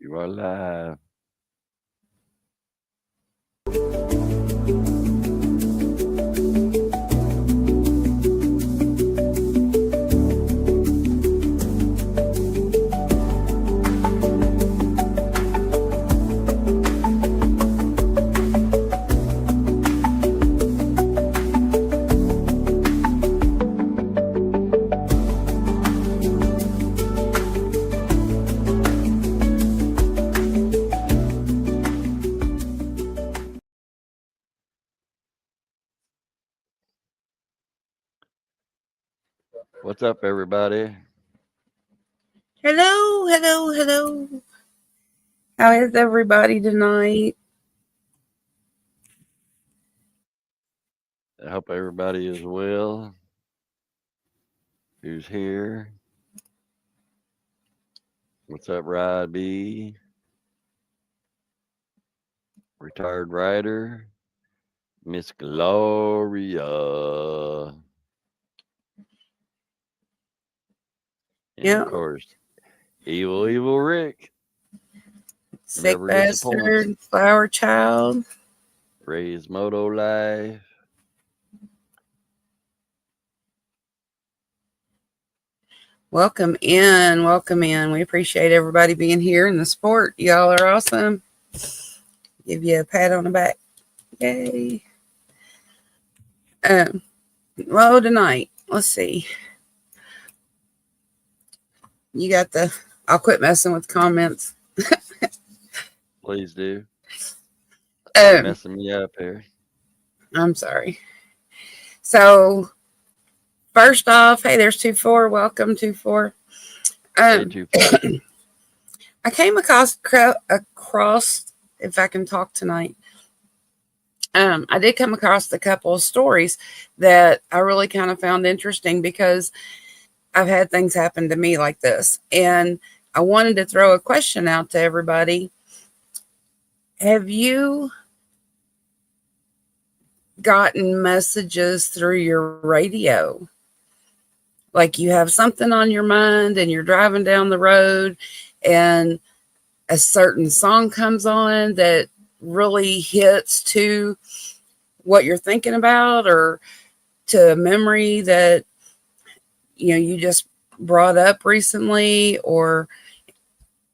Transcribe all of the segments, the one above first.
You are live. What's up, everybody? Hello, hello, hello. How is everybody tonight? I hope everybody is well. Who's here? What's up, Rod B? Retired writer, Miss Gloria. And of Yeah, course, Evil Rick. sick Never disappoints. bastard, flower child. Ray's Moto Life. Welcome in, welcome in. We appreciate everybody being here in the sport. Y'all are awesome. Give you a pat on the back. Yay. Well, tonight, let's see. You got the. I'll quit messing with comments. Please do. You're Um, messing me up here. I'm sorry. So first off, hey, there's 2-4. Welcome 2-4. Hey, Um, 2-4. I came across, if I can talk tonight. I did come across a couple of stories that I really kind of found interesting because I've had things happen to me like this. And I wanted to throw a question out to everybody. Have you gotten messages through your radio? Like you have something on your mind and you're driving down the road and a certain song comes on that really hits to what you're thinking about or to a memory that you just brought up recently or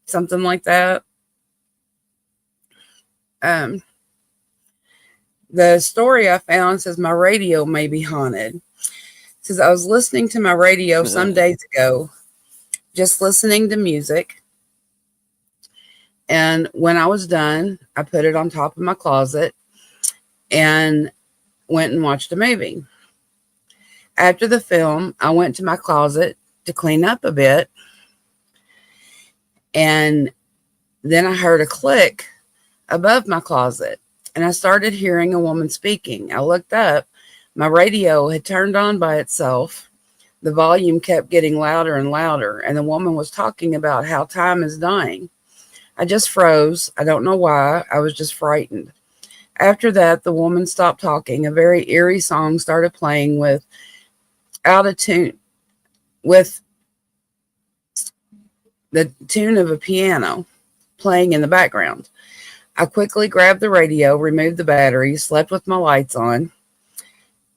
something like that. um the story I found says my radio may be haunted. It says I was listening to my radio some days ago, just listening to music, and when I was done I put it on top of my closet and went and watched a movie. After the film, I went to my closet to clean up a bit, and then I heard a click above my closet, and I started hearing a woman speaking. I looked up. My radio had turned on by itself. The volume kept getting louder and louder, and the woman was talking about how time is dying. I just froze. I don't know why. I was just frightened. After that, the woman stopped talking. A very eerie song started playing with out of tune with the tune of a piano playing in the background. I quickly grabbed the radio, removed the battery, slept with my lights on.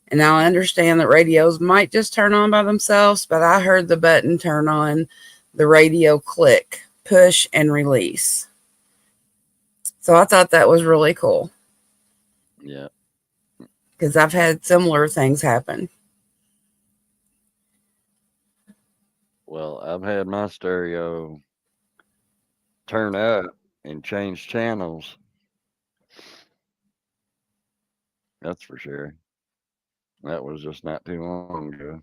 And now I understand that radios might just turn on by themselves, but I heard the button turn on, the radio click, push, and release. So I thought that was really cool Yeah. because I've had similar things happen. Well, I've had my stereo turn up and change channels. That's for sure. That was just not too long ago.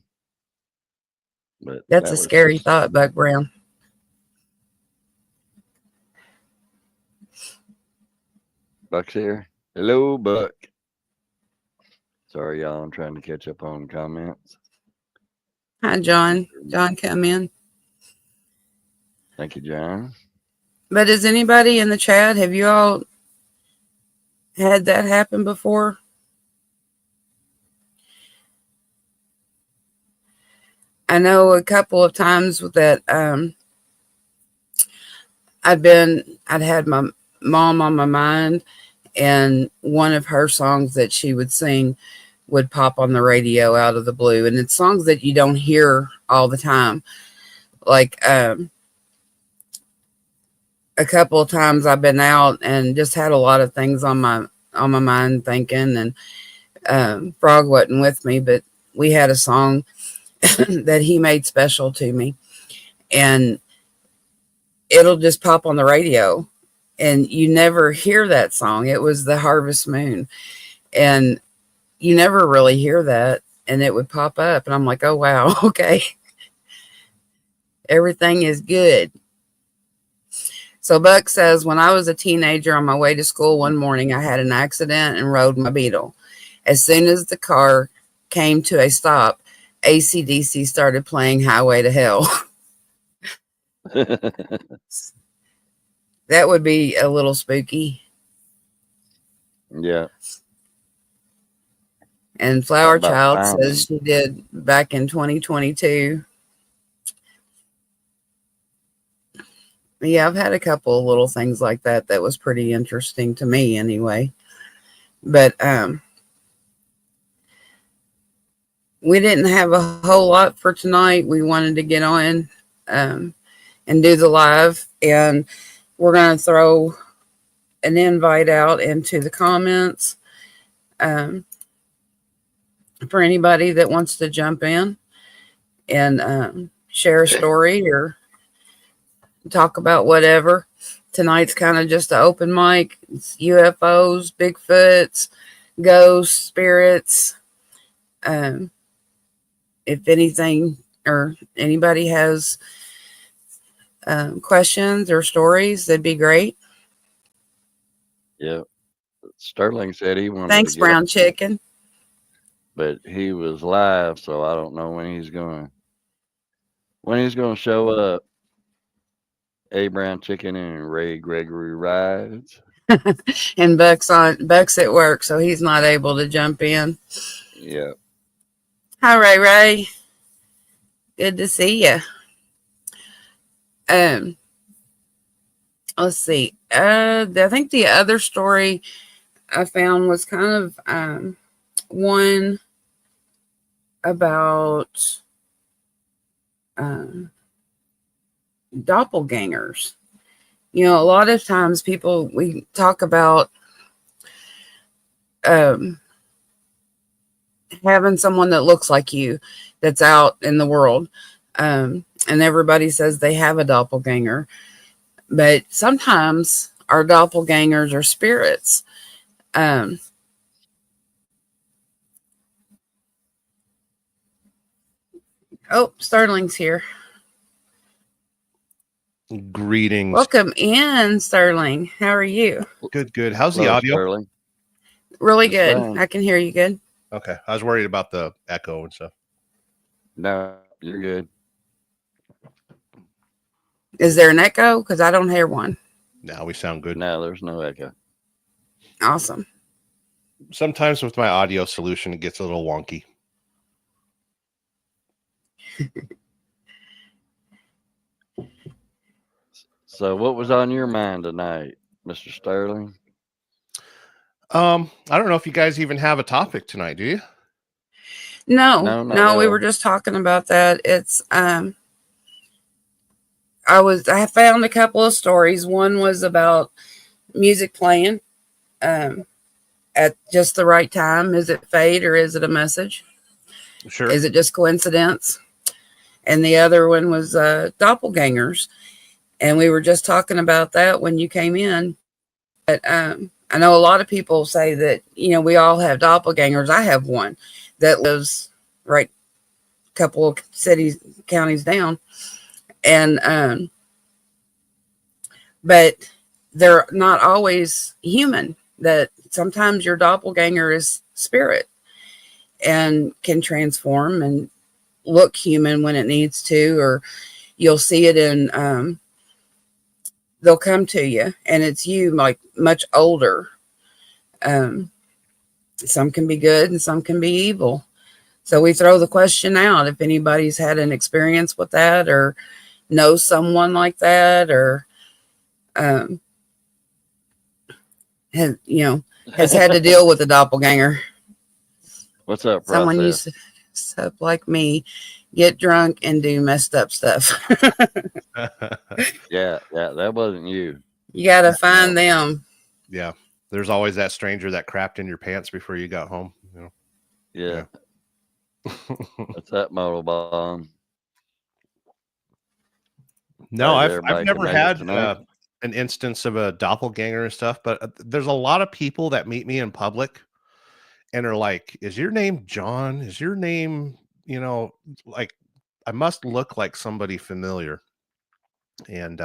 But That's that a was scary thought, Buck Brown. Buck's here. Hello, Buck. Sorry, y'all. I'm trying to catch up on comments. Hi, John. John, come in. Thank you, John. But is anybody in the chat, have you all had that happen before? I know a couple of times that I'd had my mom on my mind, and one of her songs that she would sing would pop on the radio out of the blue. And it's songs that you don't hear all the time. Like, a couple of times I've been out and just had a lot of things on my mind thinking, and Frog wasn't with me, but we had a song that he made special to me, and it'll just pop on the radio, and you never hear that song. It was the Harvest Moon, and you never really hear that, and it would pop up, and I'm like, oh wow, okay, everything is good. So Buck says, when I was a teenager on my way to school one morning, I had an accident and rode my Beetle. As soon as the car came to a stop, AC/DC started playing Highway to Hell. That would be a little spooky. Yeah. And Flower About Child time. says she did back in 2022. Yeah, I've had a couple of little things like that was pretty interesting to me anyway. But we didn't have a whole lot for tonight. We wanted to get on and do the live, and we're going to throw an invite out into the comments for anybody that wants to jump in and share a story or talk about whatever. Tonight's kind of just an open mic. It's UFOs, Bigfoots, ghosts, spirits. If anything or anybody has questions or stories, that'd be great. Yeah. Sterling said he wanted Thanks, to get Brown on, Chicken. but he was live, so I don't know when he's going to show up. A Brown Chicken and Ray Gregory rides. And Buck's at work, so he's not able to jump in. Yeah. Hi, Ray. Good to see you. Let's see. I think the other story I found was kind of one about doppelgangers. You know, a lot of times we talk about having someone that looks like you that's out in the world, and everybody says they have a doppelganger, but sometimes our doppelgangers are spirits. Sterling's here. Greetings. Welcome in, Sterling. How are you? Good. How's the Hello, audio? Sterling. Really Just good. fine. I can hear you good. Okay. I was worried about the echo and stuff. No, you're good. Is there an echo? Because I don't hear one. Now we sound good. No, there's no echo. Awesome. Sometimes with my audio solution, it gets a little wonky. So what was on your mind tonight, Mr. Sterling? I don't know if you guys even have a topic tonight, do you? No, not we really. were just talking about that. It's I found a couple of stories. One was about music playing at just the right time. Is it fate or is it a message? Sure. Is it just coincidence? And the other one was doppelgangers. And we were just talking about that when you came in. But I know a lot of people say that, you know, we all have doppelgangers. I have one that lives right a couple of counties down. And but they're not always human. That sometimes your doppelganger is spirit and can transform and look human when it needs to, or you'll see it in they'll come to you and it's you, like much older. Some can be good and some can be evil. So we throw the question out if anybody's had an experience with that or knows someone like that, or um, has had to deal with a doppelganger. What's up, Someone process? used to sup like me, get drunk and do messed up stuff. Yeah, that wasn't you. You got to find them. Yeah. There's always that stranger that crapped in your pants before you got home. Yeah. What's that, Model Bomb? No, Glad I've everybody never can make it had tonight. an instance of a doppelganger and stuff, but there's a lot of people that meet me in public and are like, "Is your name John? Is your name, like I must look like somebody familiar." And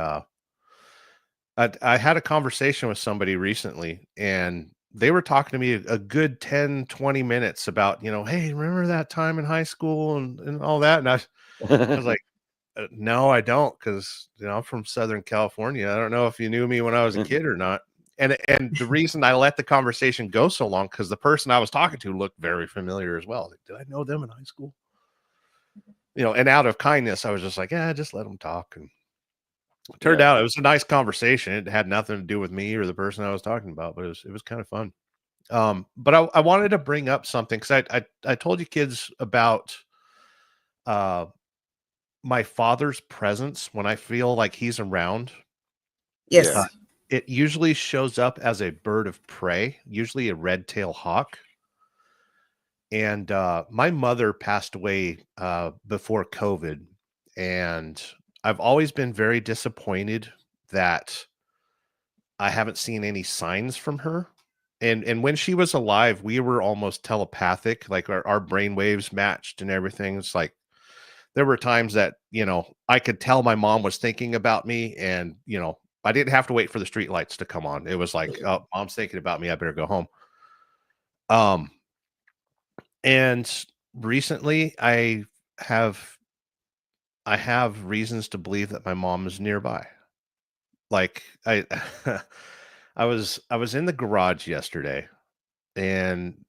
I had a conversation with somebody recently, and they were talking to me a good 10, 20 minutes about, hey, remember that time in high school and all that? And I was like, no, I don't, because I'm from Southern California. I don't know if you knew me when I was a kid or not. And the reason I let the conversation go so long, because the person I was talking to looked very familiar as well. Like, did I know them in high school? And out of kindness, I was just like, yeah, just let them talk. And it turned out it was a nice conversation. It had nothing to do with me or the person I was talking about, but it was kind of fun. But I wanted to bring up something, because I told you kids about my father's presence when I feel like he's around. Yes. Yeah. It usually shows up as a bird of prey, usually a red-tailed hawk. And my mother passed away before COVID, and I've always been very disappointed that I haven't seen any signs from her. And when she was alive, we were almost telepathic, like our brain waves matched and everything. It's like there were times that, I could tell my mom was thinking about me, and, I didn't have to wait for the street lights to come on. It was like, oh, mom's thinking about me. I better go home. And recently have I have reasons to believe that my mom is nearby. Like I was in the garage yesterday, and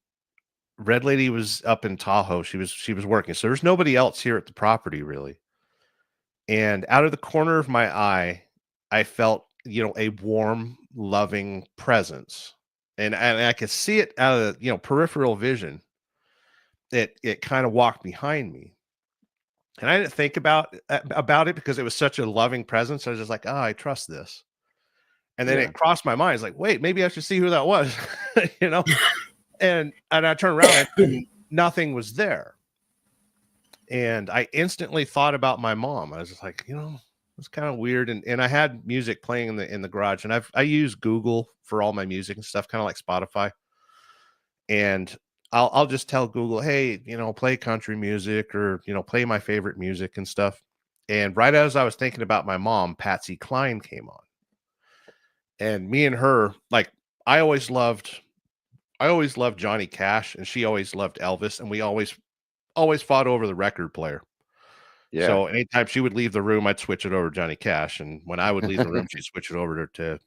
Red Lady was up in Tahoe. She was working. So there's nobody else here at the property really. And out of the corner of my eye, I felt, a warm, loving presence. And I could see it out of, peripheral vision. It kind of walked behind me. And I didn't think about it because it was such a loving presence. I was just like, oh, I trust this. And then it crossed my mind. It's like, wait, maybe I should see who that was, And I turned around and nothing was there. And I instantly thought about my mom. I was just like, it's kind of weird. And I had music playing in the garage, and I use Google for all my music and stuff, kind of like Spotify. And I'll just tell Google, hey, play country music, or, play my favorite music and stuff. And right as I was thinking about my mom, Patsy Cline came on. And me and her, like, I always loved Johnny Cash, and she always loved Elvis, and we always fought over the record player. Yeah. So anytime she would leave the room, I'd switch it over to Johnny Cash, and when I would leave the room, she'd switch it over to.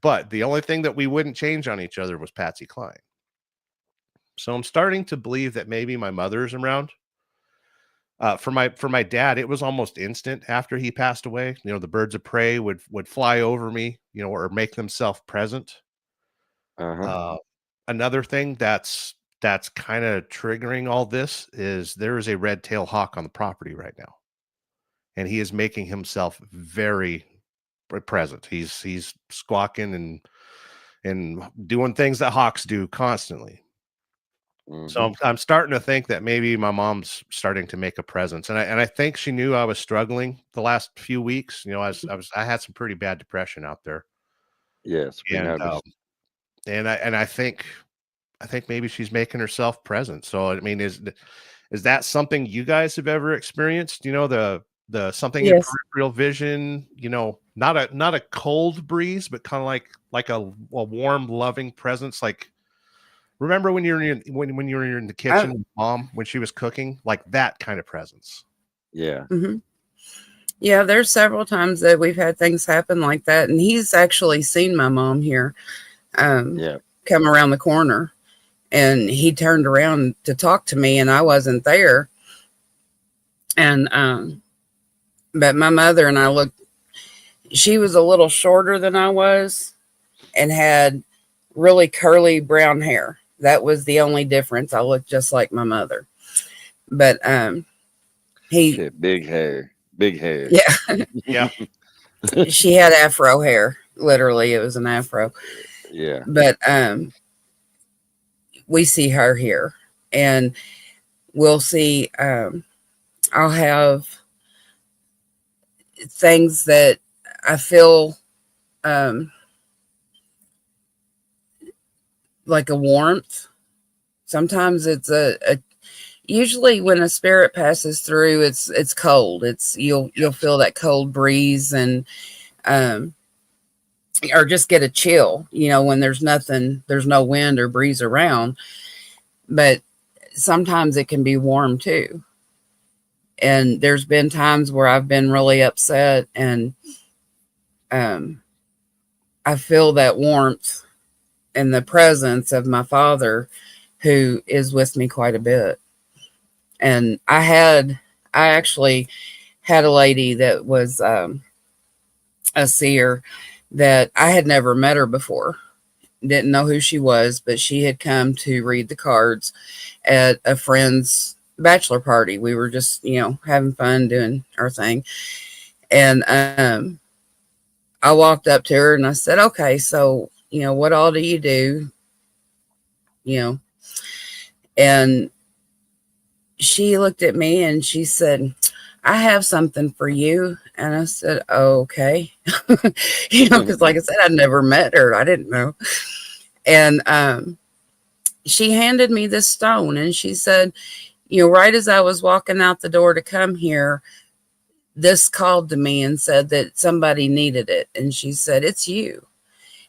But the only thing that we wouldn't change on each other was Patsy Cline. So I'm starting to believe that maybe my mother's around. For my dad, it was almost instant after he passed away. The birds of prey would fly over me, or make themselves present. Another thing that's kind of triggering all this is there is a red-tailed hawk on the property right now, and he is making himself very present. He's squawking and doing things that hawks do constantly. So I'm starting to think that maybe my mom's starting to make a presence, and I think she knew I was struggling the last few weeks. I had some pretty bad depression out there. Yes, we noticed. And I think maybe she's making herself present. So I mean, is that something you guys have ever experienced? The something in peripheral vision. Not a cold breeze, but kind of like a warm, loving presence. Like, remember when you were in the kitchen with mom when she was cooking, like that kind of presence. Yeah. Mm-hmm. Yeah, there's several times that we've had things happen like that, and he's actually seen my mom here. Come around the corner, and he turned around to talk to me, and I wasn't there. And but my mother and I looked, She was a little shorter than I was and had really curly brown hair. That was the only difference. I looked just like my mother. But he Shit, big hair. Big hair. yeah, Yeah. she had afro hair. Literally, it was an afro. Yeah. But we see her here, and we'll see. I'll have things that I feel like a warmth. Sometimes it's a usually when a spirit passes through, it's cold. It's you'll feel that cold breeze and or just get a chill, when there's no wind or breeze around. But sometimes it can be warm too. And there's been times where I've been really upset and I feel that warmth and the presence of my father, who is with me quite a bit. And I actually had a lady that was a seer that I had never met her before. Didn't know who she was, but she had come to read the cards at a friend's bachelor party. We were just, having fun doing our thing. And I walked up to her and I said, okay, so, what all do you do? And she looked at me and she said, I have something for you. And I said, okay. Because like I said, I'd never met her. I didn't know. And she handed me this stone and she said, right as I was walking out the door to come here, this called to me and said that somebody needed it. And she said, it's you.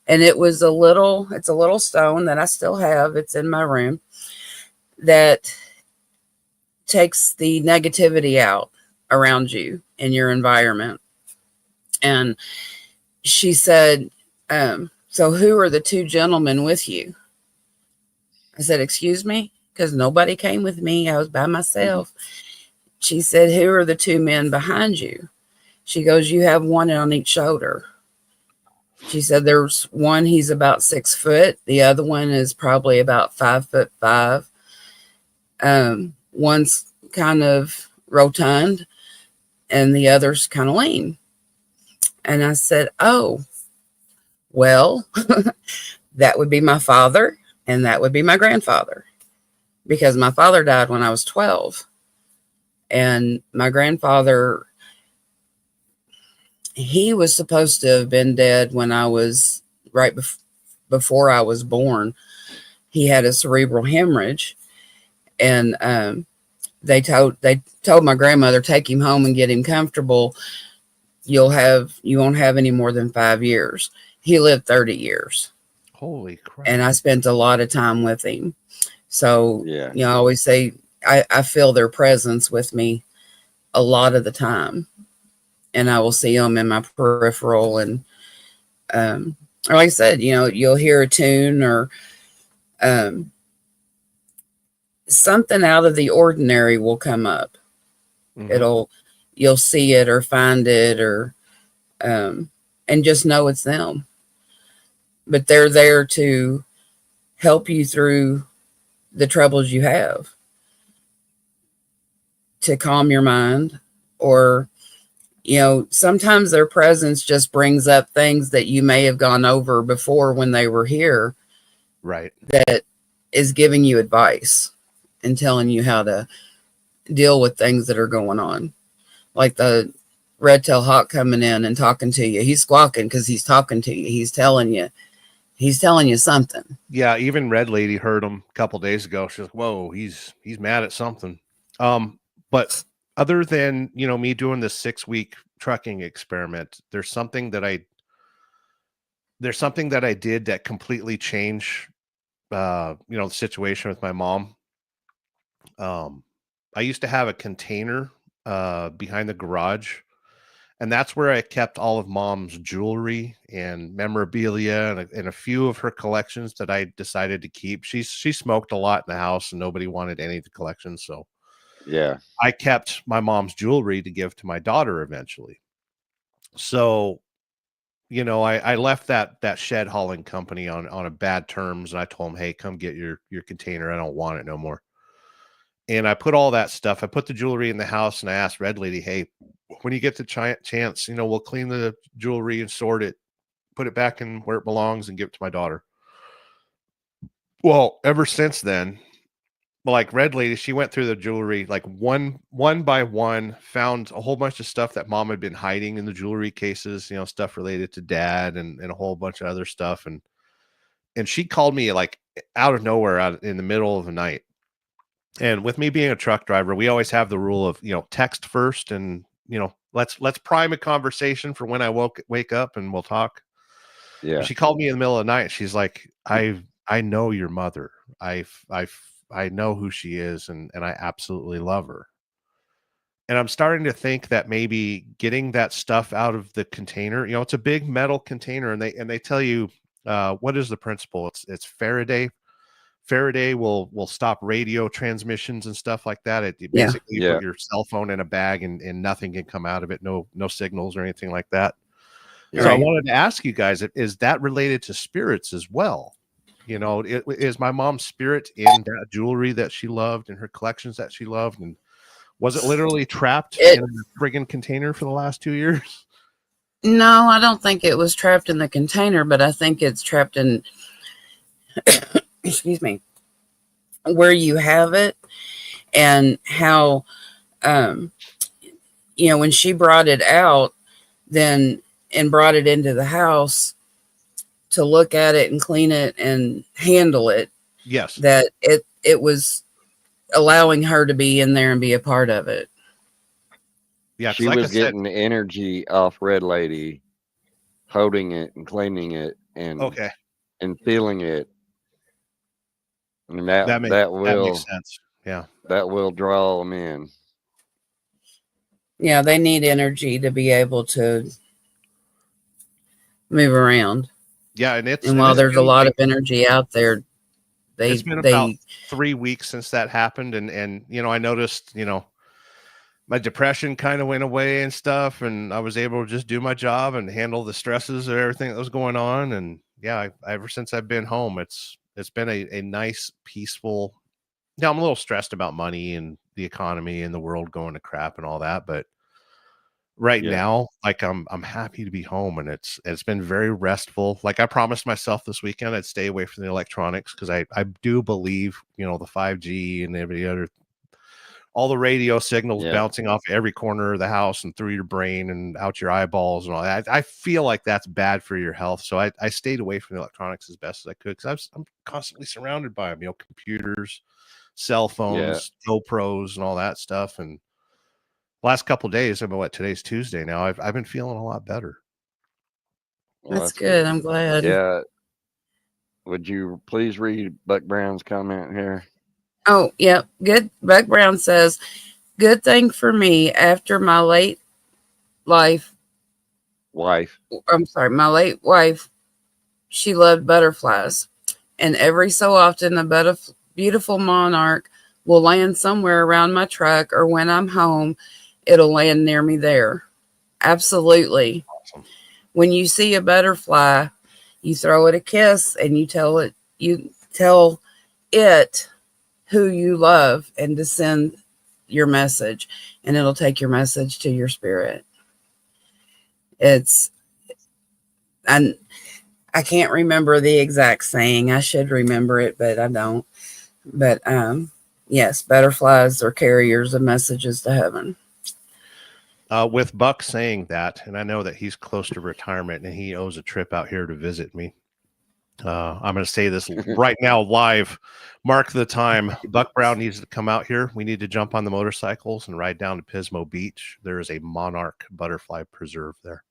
And it's a little stone that I still have. It's in my room that takes the negativity out around you in your environment. And she said, so who are the two gentlemen with you? I said, excuse me? Because nobody came with me. I was by myself. She said, who are the two men behind you? She goes, you have one on each shoulder. She said, there's one, he's about 6 foot. The other one is probably about 5'5". One's kind of rotund and the other's kind of lean. And I said, oh, well, that would be my father and that would be my grandfather, because my father died when I was 12. And my grandfather, he was supposed to have been dead when I was before I was born. He had a cerebral hemorrhage, and they told my grandmother, take him home and get him comfortable. You won't have any more than 5 years. He lived 30 years. Holy crap. And I spent a lot of time with him. So, Yeah. I always say I feel their presence with me a lot of the time. And I will see them in my peripheral. And or like I said, you'll hear a tune or something out of the ordinary will come up. Mhm. You'll see it or find it or and just know it's them. But they're there to help you through the troubles you have, to calm your mind, or sometimes their presence just brings up things that you may have gone over before when they were here, Right. that is giving you advice and telling you how to deal with things that are going on. Like the red tail hawk coming in and talking to you. He's squawking because he's talking to you. He's telling you something. Yeah, even Red Lady heard him a couple days ago. She's like, whoa, he's mad at something. But other than, me doing this 6-week trucking experiment, there's something that I did that completely changed the situation with my mom. I used to have a container behind the garage, and that's where I kept all of Mom's jewelry and memorabilia and a few of her collections that I decided to keep. She smoked a lot in the house and nobody wanted any of the collections, so Yeah. I kept my mom's jewelry to give to my daughter eventually. So you know, I left that shed hauling company on a bad terms, and I told them, hey, come get your container. I don't want it no more. And I put all that stuff. I put the jewelry in the house, and I asked Red Lady, hey, when you get the chance, you know, we'll clean the jewelry and sort it, put it back in where it belongs, and give it to my daughter. Well, ever since then, like Red Lady, she went through the jewelry like one by one, found a whole bunch of stuff that Mom had been hiding in the jewelry cases, you know, stuff related to Dad and a whole bunch of other stuff. And she called me like out of nowhere, out in the middle of the night. And with me being a truck driver, we always have the rule of, you know, text first, and, you know, let's prime a conversation for when I wake up, and we'll talk. Yeah. She called me in the middle of the night. She's like, I know your mother. I know who she is, and I absolutely love her. And I'm starting to think that maybe getting that stuff out of the container, you know, it's a big metal container, and they tell you what is the principle? It's Faraday. Faraday will stop radio transmissions and stuff like that. It basically you put your cell phone in a bag, and nothing can come out of it. No signals or anything like that. So I wanted to ask you guys, is that related to spirits as well? You know, is my mom's spirit in that jewelry that she loved, and her collections that she loved? And was it literally trapped in a friggin' container for the last 2 years? No, I don't think it was trapped in the container, but I think it's trapped in, excuse me, where you have it, and how, you know, when she brought it out, then, and brought it into the house to look at it and clean it and handle it. Yes. That it was allowing her to be in there and be a part of it. Yeah. She was getting the energy off Red Lady, holding it and cleaning it and and feeling it. And that makes sense. Yeah. That will draw them in. Yeah, they need energy to be able to move around. Yeah, and while there's a lot of energy out there, it's been about 3 weeks since that happened, and you know, I noticed, you know, my depression kind of went away and stuff, and I was able to just do my job and handle the stresses of everything that was going on. And yeah, ever since I've been home, it's been a nice, peaceful. Now I'm a little stressed about money and the economy and the world going to crap and all that, but right now, like I'm happy to be home, and it's been very restful. Like I promised myself this weekend I'd stay away from the electronics, because I do believe, you know, the 5G and every other, all the radio signals bouncing off every corner of the house and through your brain and out your eyeballs and all that. I feel like that's bad for your health. So I stayed away from the electronics as best as I could, because I'm constantly surrounded by them, you know, computers, cell phones, GoPros and all that stuff. And last couple of days, I mean, today's Tuesday now, I've been feeling a lot better. Well, that's good. I'm glad. Yeah. Would you please read Buck Brown's comment here? Oh, yeah. Good. Buck Brown says, good thing for me after my late wife, she loved butterflies. And every so often, a beautiful monarch will land somewhere around my truck, or when I'm home, it'll land near me there. Absolutely. Awesome. When you see a butterfly, you throw it a kiss, and you tell it who you love and to send your message, and it'll take your message to your spirit. And I can't remember the exact saying. I should remember it, but I don't. But yes, butterflies are carriers of messages to heaven. With Buck saying that, and I know that he's close to retirement and he owes a trip out here to visit me. I'm going to say this right now live. Mark the time. Buck Brown needs to come out here. We need to jump on the motorcycles and ride down to Pismo Beach. There is a monarch butterfly preserve there.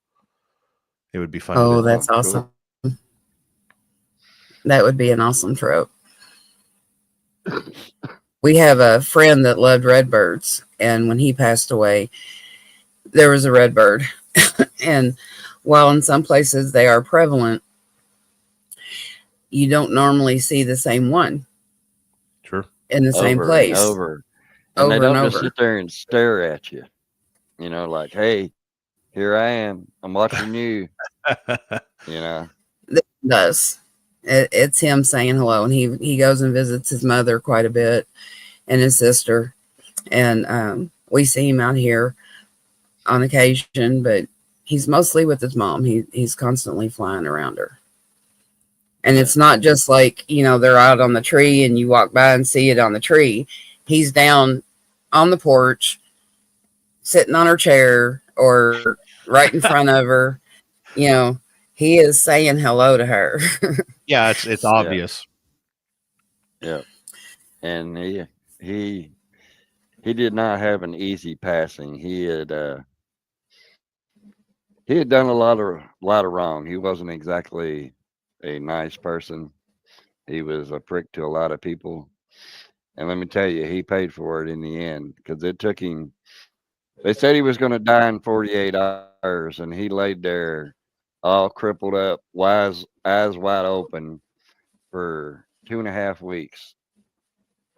It would be fun. Oh, that's awesome. Cool. That would be an awesome trip. We have a friend that loved redbirds, and when he passed away, there was a redbird. And while in some places they are prevalent, you don't normally see the same one. Sure. In the same place. And they don't just sit there and stare at you. You know, like, hey, here I am. I'm watching you. You know. It does. It's him saying hello, and he goes and visits his mother quite a bit and his sister, and we see him out here on occasion, but he's mostly with his mom. He's constantly flying around her. And it's not just like, they're out on the tree and you walk by and see it on the tree. He's down on the porch, sitting on her chair or right in front of her. He is saying hello to her. Yeah, it's obvious. Yeah. And he did not have an easy passing. He had done a lot of wrong. He wasn't exactly a nice person. He was a prick to a lot of people. And let me tell you, he paid for it in the end, because it took him. They said he was going to die in 48 hours, and he laid there all crippled up, eyes wide open for 2.5 weeks.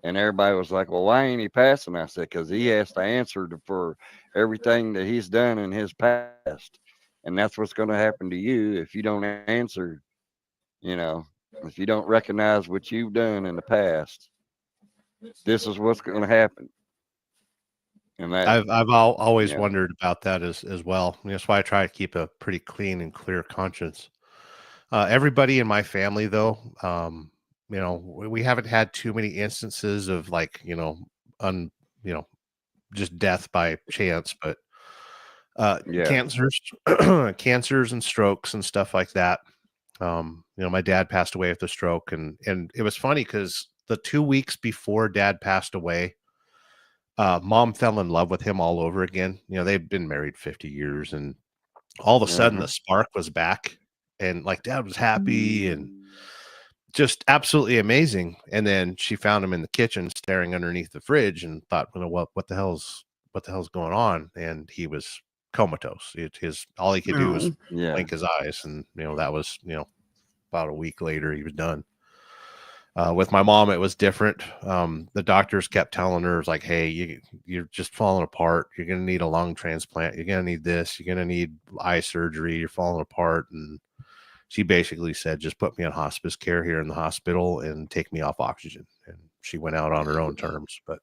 And everybody was like, well, why ain't he passing? I said, because he has to answer for everything that he's done in his past. And that's what's going to happen to you if you don't answer, if you don't recognize what you've done in the past. This is what's going to happen. And that I've always wondered about that as well. That's why I try to keep a pretty clean and clear conscience. Everybody in my family, though, we haven't had too many instances of just death by chance, but cancers and strokes and stuff like that. My dad passed away with a stroke, and it was funny because the 2 weeks before Dad passed away, Mom fell in love with him all over again. They've been married 50 years, and all of a sudden the spark was back, and Dad was happy and just absolutely amazing. And then she found him in the kitchen staring underneath the fridge and thought, what the hell's going on? And he was comatose. All he could do was blink his eyes, and that was about a week later he was done. With my mom, it was different. The doctors kept telling her, like, hey, you're just falling apart. You're going to need a lung transplant. You're going to need this. You're going to need eye surgery. You're falling apart. And she basically said, just put me on hospice care here in the hospital and take me off oxygen. And she went out on her own terms. But,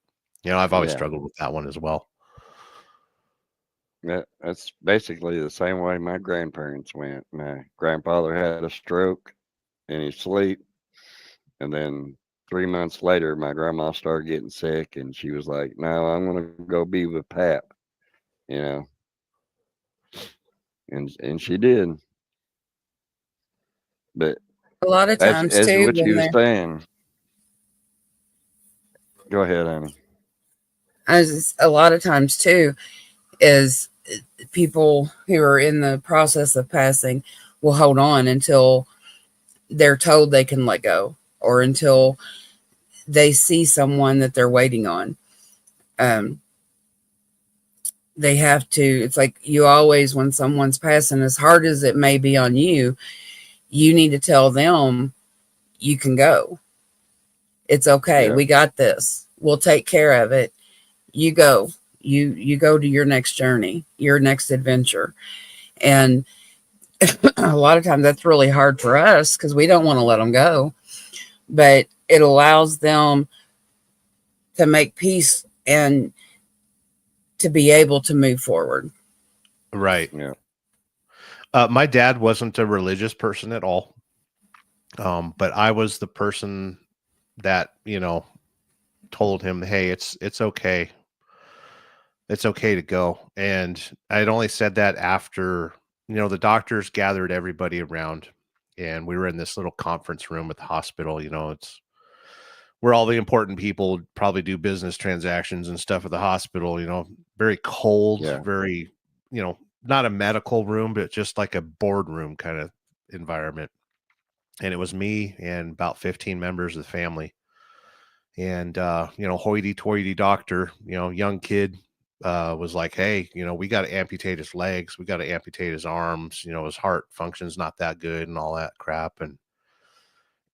I've always struggled with that one as well. Yeah, that's basically the same way my grandparents went. My grandfather had a stroke in his sleep. And then 3 months later, my grandma started getting sick, and she was like, no, I'm going to go be with Pap, and she did. But a lot of times, as too, what you were saying. Go ahead, Annie. A lot of times, too, is people who are in the process of passing will hold on until they're told they can let go, or until they see someone that they're waiting on. They have to, it's like you always, when someone's passing, as hard as it may be on you, you need to tell them you can go. It's okay. Yeah. We got this. We'll take care of it. You go. You go to your next journey, your next adventure. And a lot of times that's really hard for us because we don't want to let them go. But it allows them to make peace and to be able to move forward. Right. Yeah. My dad wasn't a religious person at all. But I was the person that, told him, hey, it's okay. It's okay to go. And I'd only said that after, the doctors gathered everybody around, and we were in this little conference room at the hospital. It's where all the important people probably do business transactions and stuff at the hospital, very cold, very, not a medical room, but just like a boardroom kind of environment. And it was me and about 15 members of the family. And, hoity-toity doctor, young kid, was like, hey, we got to amputate his legs. We got to amputate his arms. His heart function's not that good and all that crap.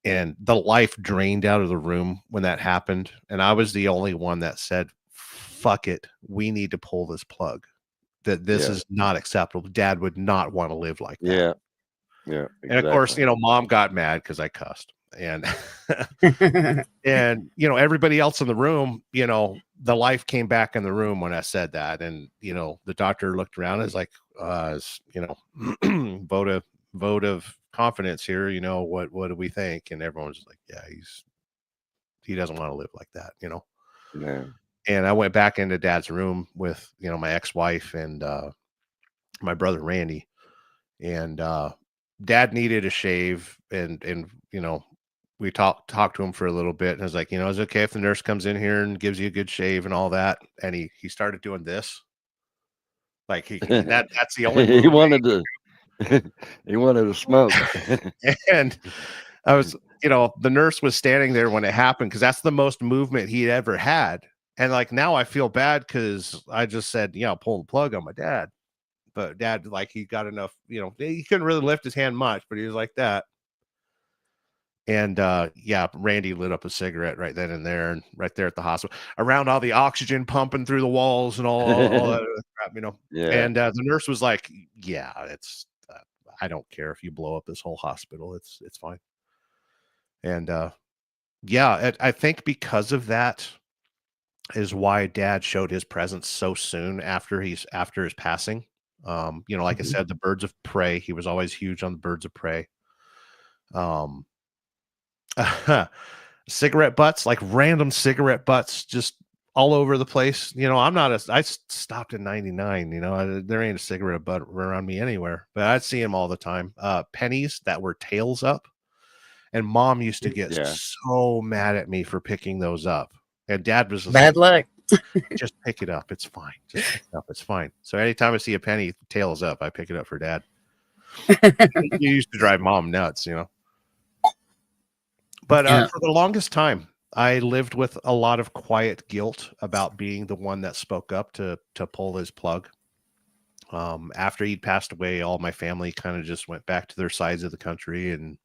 And the life drained out of the room when that happened. And I was the only one that said, fuck it. We need to pull this plug. That this is not acceptable. Dad would not want to live like that. Yeah. Yeah, And of course, exactly. mom got mad because I cussed. And and everybody else in the room, the life came back in the room when I said that. And the doctor looked around and was like, vote of confidence here. What do we think? And everyone's like, yeah, he doesn't want to live like that. Yeah. And I went back into Dad's room with my ex-wife and my brother Randy, and Dad needed a shave, and we talked to him for a little bit, and I was like, is it okay if the nurse comes in here and gives you a good shave and all that? And he started doing this, like that's the only he movement. wanted to he wanted to smoke. And I was, the nurse was standing there when it happened, because that's the most movement he'd ever had. And like now I feel bad because I just said, pull the plug on my dad. But Dad, like, he got enough, he couldn't really lift his hand much, but he was like that. And Randy lit up a cigarette right then and there, and right there at the hospital, around all the oxygen pumping through the walls and all that other crap, Yeah. And the nurse was like, yeah, it's I don't care if you blow up this whole hospital, it's fine. And I think because of that is why Dad showed his presence so soon after his passing. Like I said, the birds of prey, he was always huge on the birds of prey. Cigarette butts, like random cigarette butts, just all over the place. I stopped in 99, there ain't a cigarette butt around me anywhere, but I'd see him all the time. Pennies that were tails up, and Mom used to get so mad at me for picking those up, and Dad was just bad luck. Just pick it up, it's fine. Just pick it up, it's fine. So anytime I see a penny tails up, I pick it up for Dad. You used to drive Mom nuts, But for the longest time, I lived with a lot of quiet guilt about being the one that spoke up to pull his plug. After he'd passed away, all my family kind of just went back to their sides of the country and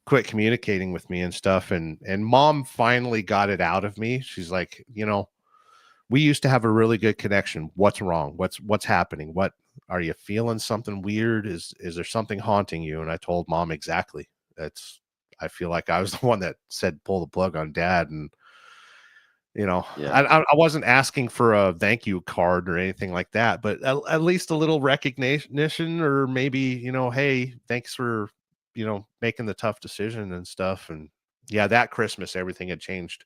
quit communicating with me and stuff. And Mom finally got it out of me. She's like, we used to have a really good connection. What's wrong? What's happening? What are you feeling? Something weird? Is there something haunting you? And I told Mom exactly. I feel like I was the one that said pull the plug on Dad, and I wasn't asking for a thank you card or anything like that, but at least a little recognition, or maybe hey, thanks for making the tough decision and stuff. And that Christmas everything had changed.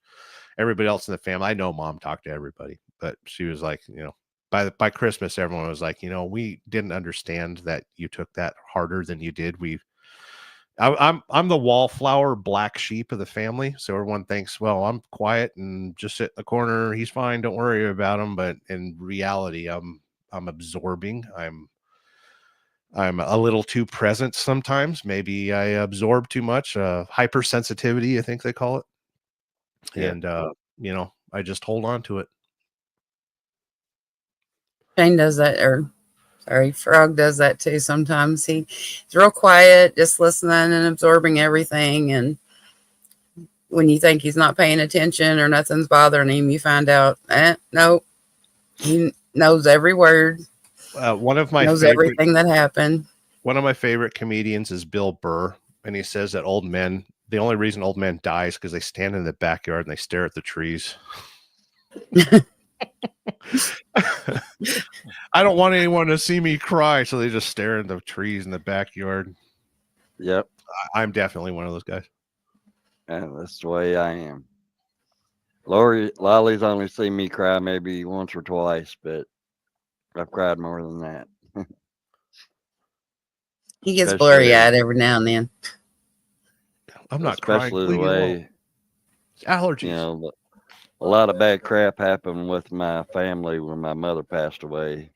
Everybody else in the family, I know Mom talked to everybody, but she was like, by Christmas everyone was like, we didn't understand that you took that harder than you did. I'm the wallflower black sheep of the family, so everyone thinks, well, I'm quiet and just sit in the corner, he's fine, don't worry about him. But in reality, I'm absorbing. I'm a little too present sometimes. Maybe I absorb too much. Hypersensitivity, I think they call it. Yeah. And I just hold on to it. Shane does that, Frog does that too sometimes. He's real quiet, just listening and absorbing everything. And when you think he's not paying attention or nothing's bothering him, you find out, no, he knows every word. One of my knows everything that happened. One of my favorite comedians is Bill Burr, and he says that the only reason old men die is because they stand in the backyard and they stare at the trees. I don't want anyone to see me cry, so they just stare at the trees in the backyard. Yep. I'm definitely one of those guys. Yeah, that's the way I am. Lolly's only seen me cry maybe once or twice, but I've cried more than that. He gets blurry-eyed every now and then. I'm not especially crying. The way allergies. A lot of bad crap happened with my family when my mother passed away,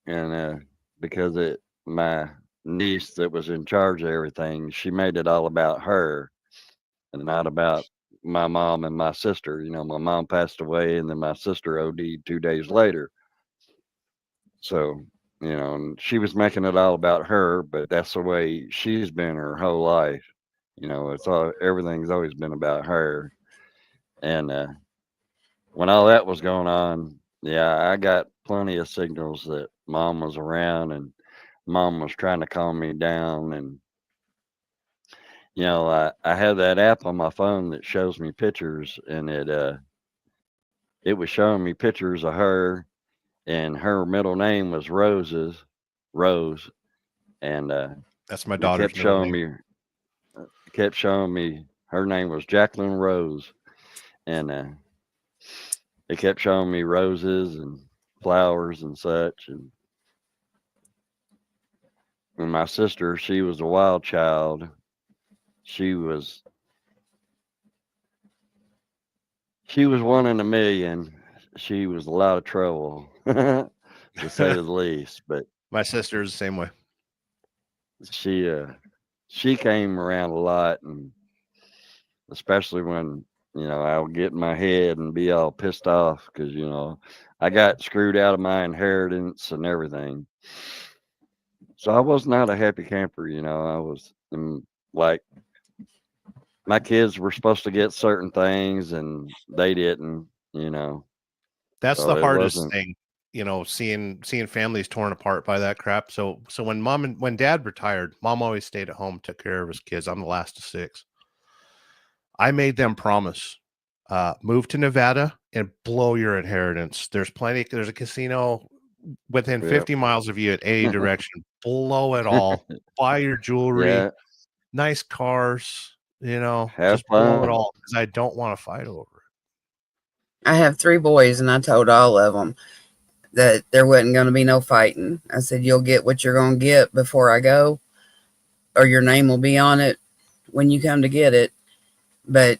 and because my niece that was in charge of everything, she made it all about her and not about my mom and my sister. My mom passed away, and then my sister OD'd 2 days later. So, and she was making it all about her, but that's the way she's been her whole life. Everything's always been about her. And when all that was going on, I got plenty of signals that Mom was around, and Mom was trying to calm me down, and I have that app on my phone that shows me pictures, and it was showing me pictures of her, and her middle name was Rose, and That's my it daughter's kept middle showing name. me her name was Jacqueline Rose, and it kept showing me roses and flowers and such, and my sister, she was a wild child. She was one in a million. She was a lot of trouble, to say the least. But My sister is the same way. she came around a lot, and especially when I would get in my head and be all pissed off because I got screwed out of my inheritance and everything. So I was not a happy camper. I was like, my kids were supposed to get certain things and they didn't. That's So the it hardest wasn't. thing, seeing families torn apart by that crap. So when dad retired, mom always stayed at home, took care of his kids. I'm the last of 6. I made them promise, move to Nevada and blow your inheritance. There's a casino within Yep. 50 miles of you at any direction. Blow it all. Buy your jewelry, Yeah. nice cars, Have just blow it fun. all because I don't want to fight over it. I have 3 boys, and I told all of them that there wasn't going to be no fighting. I said, you'll get what you're going to get before I go, or your name will be on it when you come to get it. But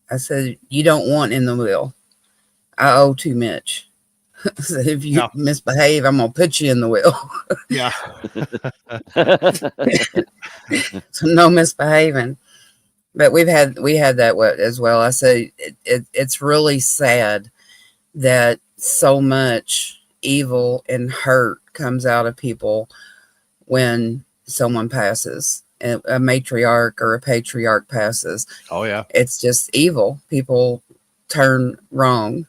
I said, you don't want in the will. I owe too much. I said, if you misbehave, I'm going to put you in the will. Yeah. So no misbehaving. But we had that as well. I said, it's really sad that so much evil and hurt comes out of people when someone passes, a matriarch or a patriarch passes. Oh yeah, it's just evil. People turn wrong,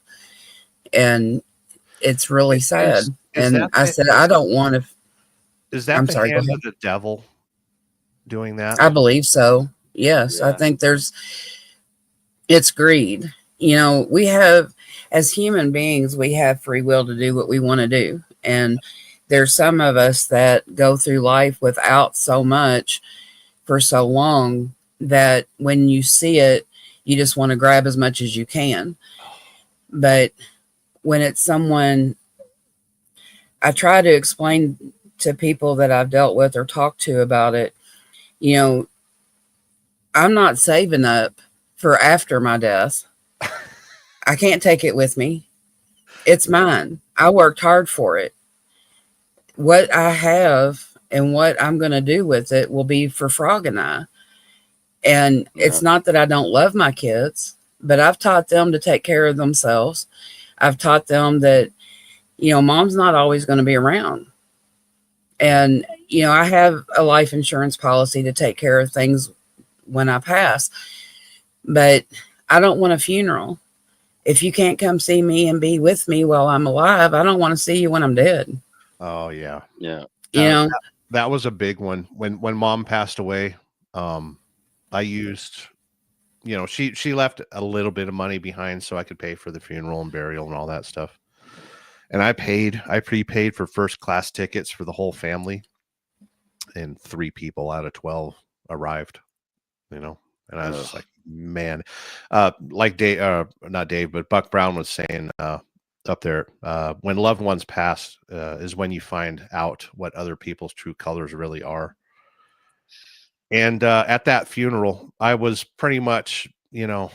and it's really sad. And I said, I don't want to. Is that the hand of the devil doing that? I believe so. Yes, Yeah. I think it's greed. We have, as human beings, we have free will to do what we want to do. And there's some of us that go through life without so much for so long that when you see it, you just want to grab as much as you can. But when it's someone, I try to explain to people that I've dealt with or talked to about it, I'm not saving up for after my death. I can't take it with me. It's mine. I worked hard for it. What I have and what I'm going to do with it will be for Frog and I. And it's not that I don't love my kids, but I've taught them to take care of themselves. I've taught them that, mom's not always going to be around. And, I have a life insurance policy to take care of things when I pass, but I don't want a funeral. If you can't come see me and be with me while I'm alive, I don't want to see you when I'm dead. Oh yeah. Yeah. That was a big one. When mom passed away, I used, she left a little bit of money behind so I could pay for the funeral and burial and all that stuff. And I prepaid for first class tickets for the whole family, and 3 people out of 12 arrived, and I was just like, man, like Dave, not Dave, but Buck Brown was saying, up there, when loved ones pass, is when you find out what other people's true colors really are. And at that funeral, I was pretty much, I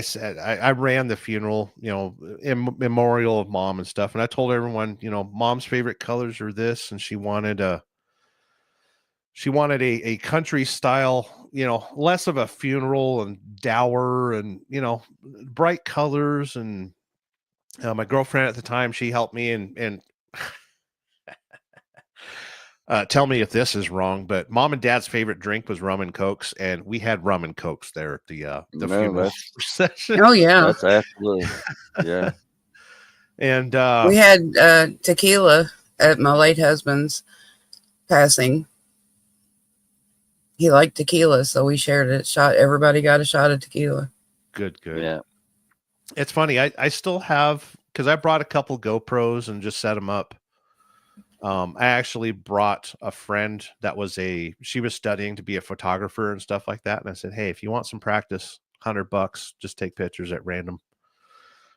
said, I ran the funeral, in memorial of mom and stuff. And I told everyone, mom's favorite colors are this. And she wanted a country style, less of a funeral and dour and, bright colors. And my girlfriend at the time, she helped me and tell me if this is wrong, but mom and dad's favorite drink was rum and cokes, and we had rum and cokes there at the funeral session. Oh yeah, that's absolutely, yeah. And We had tequila at my late husband's passing. He liked tequila, so we shared it. Everybody got a shot of tequila. good. Yeah. It's funny. I still have, because I brought a couple GoPros and just set them up. I actually brought a friend that she was studying to be a photographer and stuff like that. And I said, hey, if you want some practice, $100, just take pictures at random.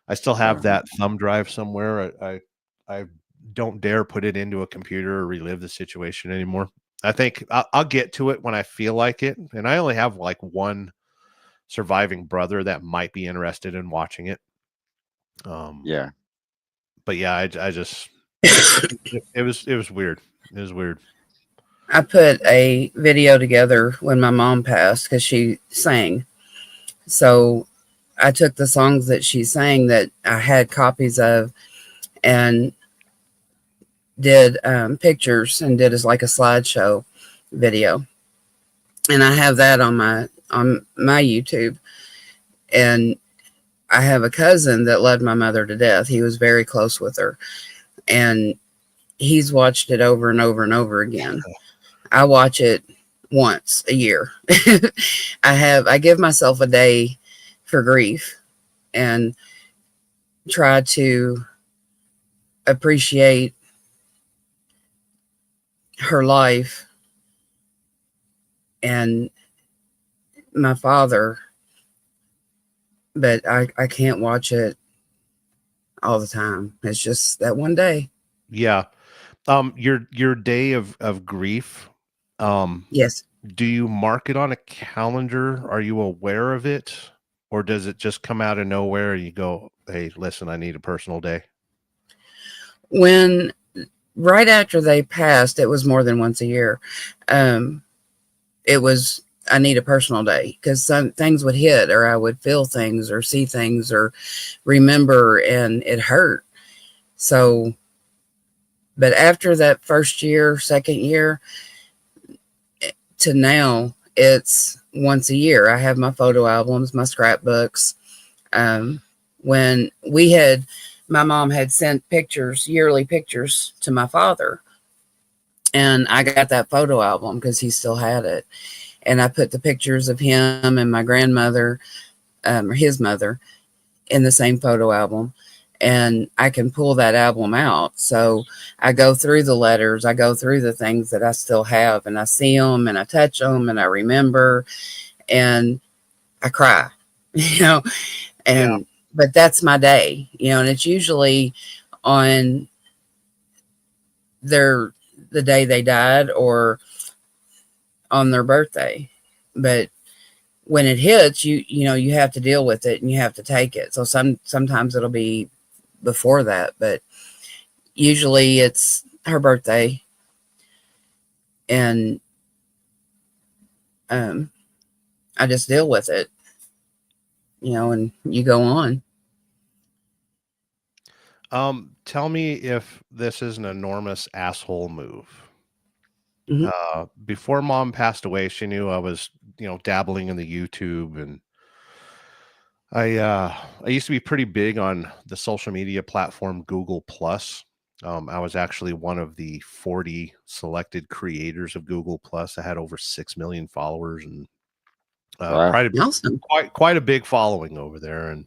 I still have that thumb drive somewhere. I don't dare put it into a computer or relive the situation anymore. I think I'll get to it when I feel like it. And I only have like one surviving brother that might be interested in watching it. Yeah. But yeah, I just it was weird. It was weird. I put a video together when my mom passed because she sang. So I took the songs that she sang that I had copies of and did pictures and did as like a slideshow video. And I have that on my YouTube. And I have a cousin that loved my mother to death. He was very close with her. And he's watched it over and over and over again. I watch it once a year. I give myself a day for grief and try to appreciate her life and my father, but I can't watch it all the time. It's just that one day. Yeah. Your day of grief, Yes. do you mark it on a calendar? Are you aware of it? Or does it just come out of nowhere and you go, hey, listen, I need a personal day? When right after they passed, it was more than once a year. It was, I need a personal day because some things would hit or I would feel things or see things or remember and it hurt. So, but after that first year, second year to now, it's once a year. I have my photo albums, my scrapbooks. When my mom had sent pictures, yearly pictures to my father. And I got that photo album because he still had it. And I put the pictures of him and my grandmother, or his mother, in the same photo album. And I can pull that album out. So I go through the letters. I go through the things that I still have. And I see them and I touch them and I remember. And I cry, but that's my day, and it's usually on the day they died or on their birthday. But when it hits, you have to deal with it and you have to take it. So sometimes it'll be before that, but usually it's her birthday. And I just deal with it, and you go on. Tell me if this is an enormous asshole move. Before Mom passed away, she knew I was, dabbling in the YouTube, and I used to be pretty big on the social media platform Google Plus. I was actually one of the 40 selected creators of Google Plus. I had over 6 million followers and Wow. Awesome. quite a big following over there. And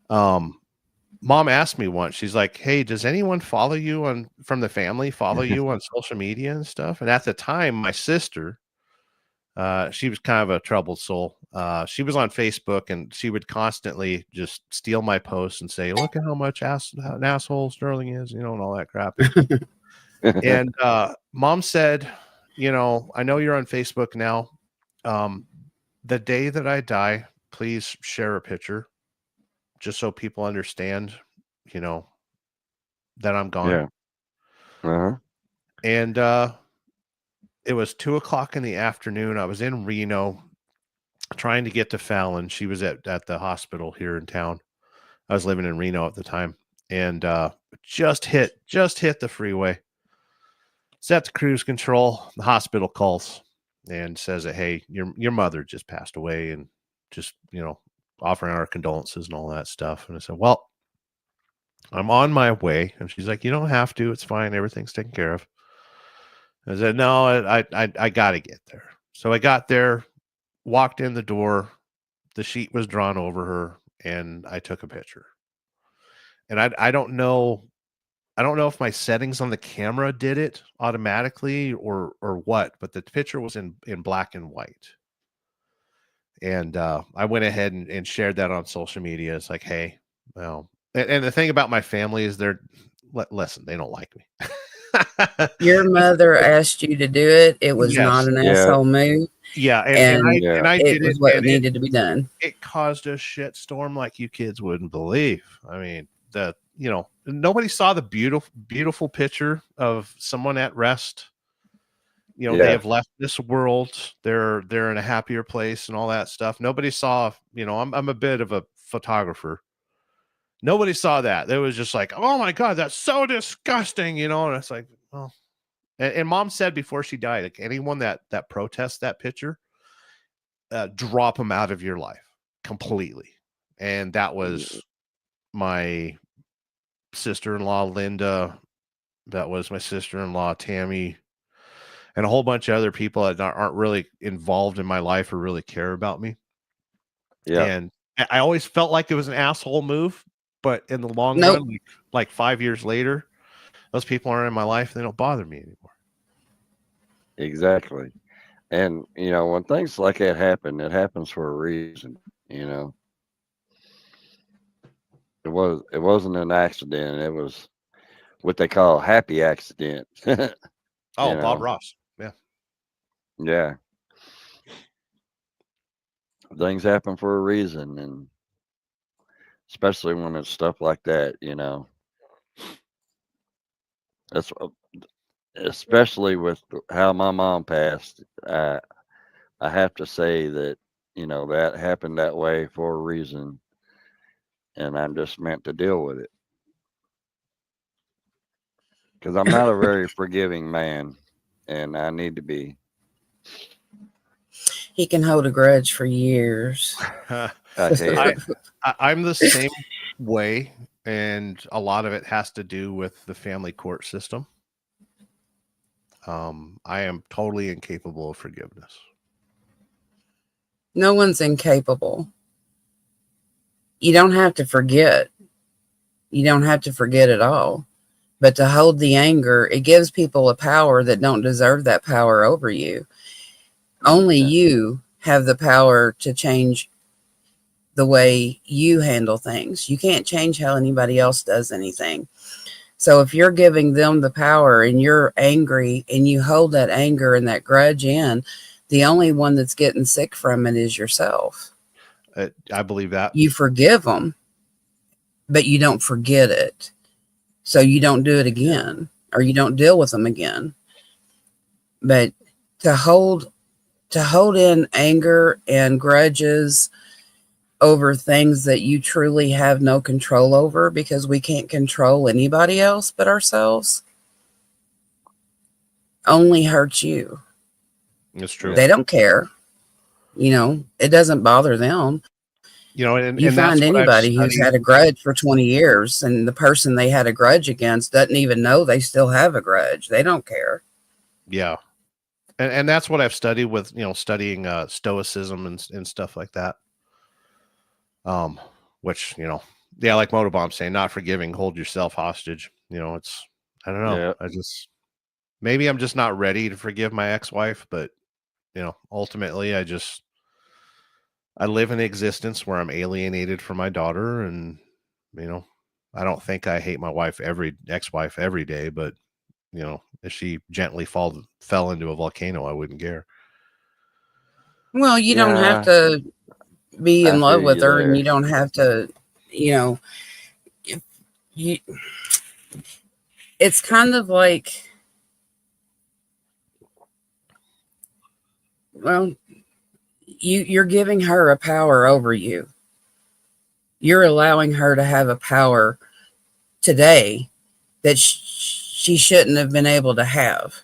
Mom asked me once, she's like, hey, does anyone follow you from the family follow you on social media and stuff? And at the time, my sister, she was kind of a troubled soul. She was on Facebook and she would constantly just steal my posts and say, look at how much an asshole Sterling is, and all that crap. And Mom said, I know you're on Facebook now. The day that I die, please share a picture just so people understand, that I'm gone. Yeah. And it was 2:00 in the afternoon. I was in Reno trying to get to Fallon. She was at the hospital here in town. I was living in Reno at the time, and just hit the freeway. Set to cruise control. The hospital calls and says that, hey, your mother just passed away, and just offering our condolences and all that stuff. And I said, well, I'm on my way. And she's like, you don't have to. It's fine. Everything's taken care of. I said, no, I got to get there. So I got there, walked in the door. The sheet was drawn over her, and I took a picture. And I don't know. I don't know if my settings on the camera did it automatically or what, but the picture was in black and white. And I went ahead and shared that on social media. It's like, hey, well, and the thing about my family is listen, they don't like me. Your mother asked you to do it. It was not Yes. an Yeah. asshole move. Yeah, And I it did was it, what and needed to be done. it caused a shitstorm like you kids wouldn't believe. I mean, nobody saw the beautiful picture of someone at rest. They Yeah. have left this world. They're in a happier place and all that stuff. Nobody saw, I'm a bit of a photographer. Nobody saw that. It was just like, oh my God, that's so disgusting, and it's like, well, and Mom said before she died, like anyone that protests that picture, drop them out of your life completely. And that was my sister-in-law, Linda. That was my sister-in-law, Tammy, and a whole bunch of other people that aren't really involved in my life or really care about me. Yeah. And I always felt like it was an asshole move, but in the long Nope. run, like 5 years later, those people aren't in my life. They don't bother me anymore. Exactly. And when things like that happen, it happens for a reason. It wasn't an accident. It was what they call a happy accident. Oh, You Bob know. Ross. Yeah. Yeah. Things happen for a reason, and especially when it's stuff like that, That's especially with how my mom passed. I have to say that that happened that way for a reason, and I'm just meant to deal with it because I'm not a very forgiving man, and I need to be. He can hold a grudge for years. I hate it. I'm the same way, and a lot of it has to do with the family court system. I am totally incapable of forgiveness. No one's incapable. You don't have to forget. You don't have to forget at all. But to hold the anger, it gives people a power that don't deserve that power over you. Only you have the power to change the way you handle things. You can't change how anybody else does anything. So if you're giving them the power and you're angry and you hold that anger and that grudge in, the only one that's getting sick from it is yourself. I believe that. You forgive them, but you don't forget it. So you don't do it again, or you don't deal with them again. But to hold in anger and grudges over things that you truly have no control over, because we can't control anybody else but ourselves, only hurts you. It's true. They don't care. It doesn't bother them. And You find that's what anybody I've who's studied. had a grudge for 20 years and the person they had a grudge against doesn't even know they still have a grudge. They don't care. Yeah. And that's what I've studied with, studying stoicism and stuff like that. Which, like Motobomb saying, not forgiving, hold yourself hostage. It's, I don't know. Yeah. Maybe I'm just not ready to forgive my ex-wife, but ultimately I live in existence where I'm alienated from my daughter, and I don't think I hate my ex-wife every day, but if she gently fell into a volcano, I wouldn't care. Well, you don't have to be in love with her, and you don't have to, it's kind of like, well, you're giving her a power over you. You're allowing her to have a power today that she shouldn't have been able to have.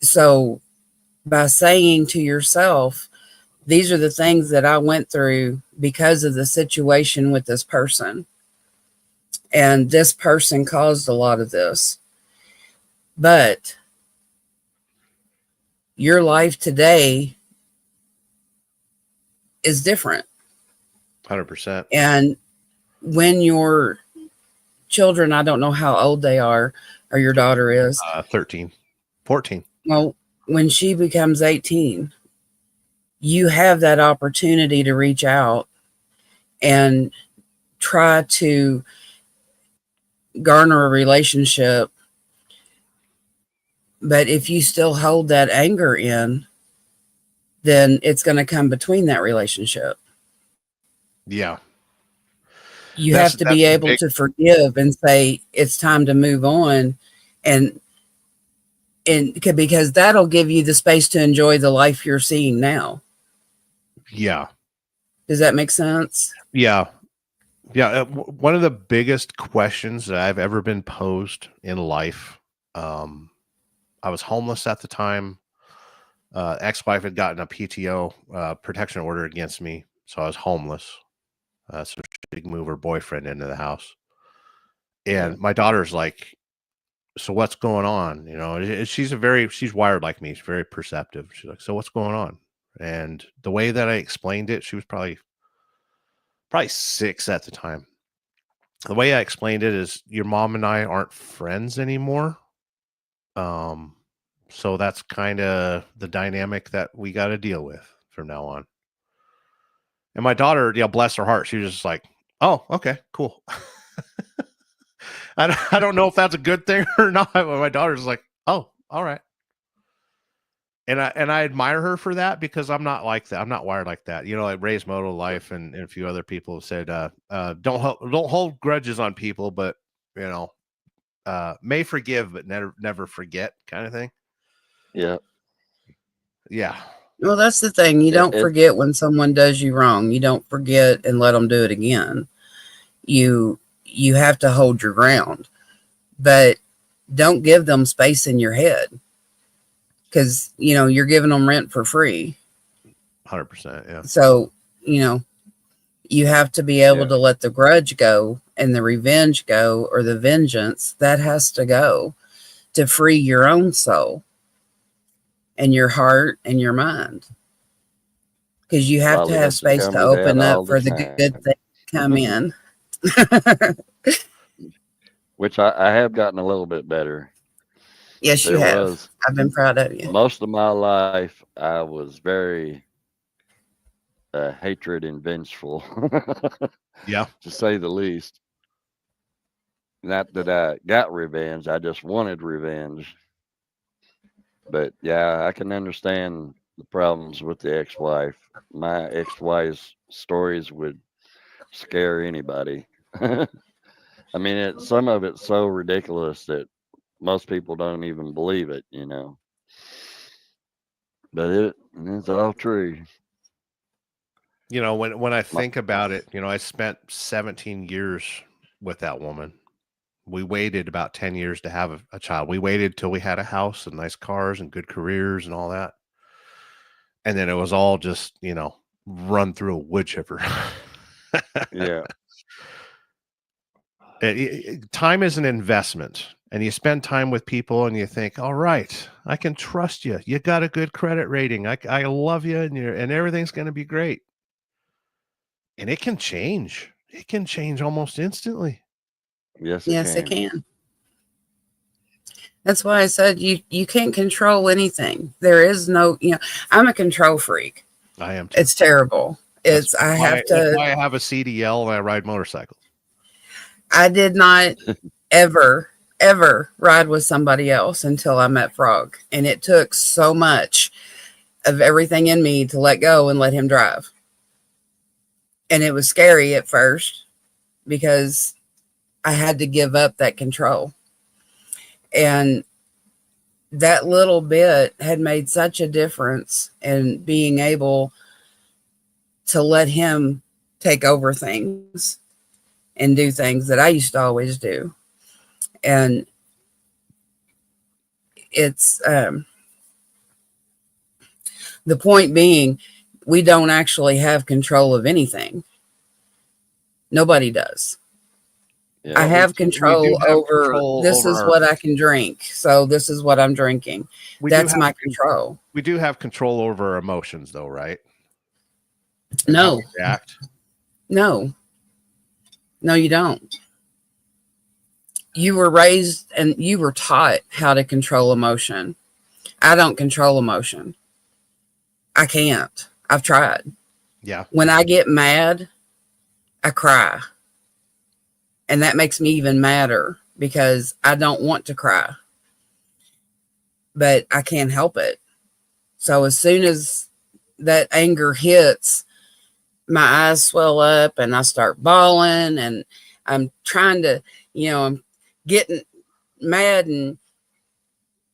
So by saying to yourself, these are the things that I went through because of the situation with this person, And this person caused a lot of this. But your life today is different. 100%. And when your children, I don't know how old they are, or your daughter is. 13, 14. Well, when she becomes 18, you have that opportunity to reach out and try to garner a relationship. But if you still hold that anger in, then it's going to come between that relationship. Yeah. You have to be able to forgive and say it's time to move on, and because that'll give you the space to enjoy the life you're seeing now. Yeah. Does that make sense? Yeah. Yeah. One of the biggest questions that I've ever been posed in life. I was homeless at the time. Ex-wife had gotten a PTO protection order against me, so I was homeless. So she could move her boyfriend into the house. And my daughter's like, so what's going on? You know, she's wired like me. She's very perceptive. She's like, so what's going on? And the way that I explained it, she was probably 6 at the time. The way I explained it is your mom and I aren't friends anymore. So that's kind of the dynamic that we got to deal with from now on. And my daughter, bless her heart, she was just like, oh, okay, cool. I don't know if that's a good thing or not, but my daughter's like, oh, all right. And I admire her for that, because I'm not like that. I'm not wired like that. You know, like Ray's Moto Life and a few other people have said, don't hold grudges on people, but you know, may forgive, but never forget, kind of thing. Yeah. Yeah. Well, that's the thing. You don't forget when someone does you wrong. You don't forget and let them do it again. You have to hold your ground, but don't give them space in your head, because, you know, you're giving them rent for free. 100%. Yeah. So, you know, you have to be able to let the grudge go and the revenge go, or the vengeance that has to go, to free your own soul and your heart and your mind. Because you have to have space to open up for the good things to come in. Which I have gotten a little bit better. Yes, you have. I've been proud of you. Most of my life, I was very hatred and vengeful. Yeah. To say the least. Not that I got revenge. I just wanted revenge. But yeah, I can understand the problems with the ex-wife. My ex-wife's stories would scare anybody. I mean, some of it's so ridiculous that most people don't even believe it, you know. But it's all true. You know, when I think about it, you know, I spent 17 years with that woman. We waited about 10 years to have a child. We waited till we had a house and nice cars and good careers and all that. And then it was all just, you know, run through a wood chipper. Yeah. Time is an investment, and you spend time with people and you think, all right, I can trust you. You got a good credit rating. I love you, and everything's going to be great. And it can change. It can change almost instantly. Yes, it can. That's why I said you can't control anything. There is no, you know, I'm a control freak. I am too. It's terrible. That's why I have a CDL and I ride motorcycles. I did not ever ride with somebody else until I met Frog. And it took so much of everything in me to let go and let him drive. And it was scary at first, because I had to give up that control. And that little bit had made such a difference in being able to let him take over things and do things that I used to always do. And it's the point being, we don't actually have control of anything. Nobody does. I Yeah. have we do control have over control this over is our- what I can drink. So this is what I'm drinking. we do That's have my control. we do have control over our emotions, though, right? And how No, we react. no, no, you don't. You were raised and you were taught how to control emotion. I don't control emotion. I can't. I've tried. Yeah. When I get mad, I cry. And that makes me even madder because I don't want to cry. But I can't help it. So as soon as that anger hits, my eyes swell up and I start bawling and I'm trying to, I'm getting mad and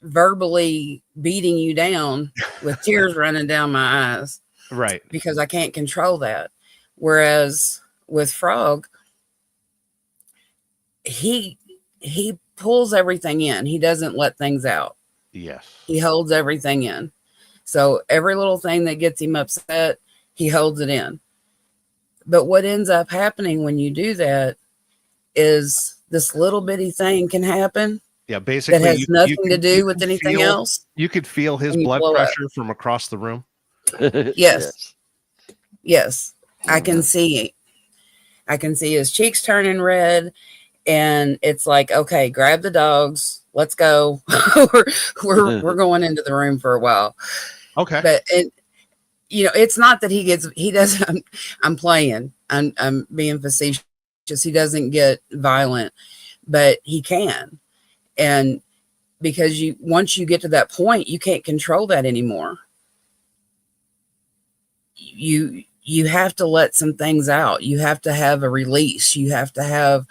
verbally beating you down with tears running down my eyes Right. because I can't control that. Whereas with Frog, he pulls everything in. He doesn't let things out. Yes. He holds everything in. So every little thing that gets him upset, he holds it in. But what ends up happening when you do that is this little bitty thing can happen Yeah. Basically, that has nothing to do with can anything feel- else. You could feel his and you blood blow up. pressure from across the room. Yes. Yes. I can Yeah. see his cheeks turning red. And it's like, okay, grab the dogs. Let's go. we're going into the room for a while. Okay. But it's not that he doesn't. I'm playing. I'm being facetious. He doesn't get violent, but he can. And because once you get to that point, you can't control that anymore. You have to let some things out. You have to have a release. You have to have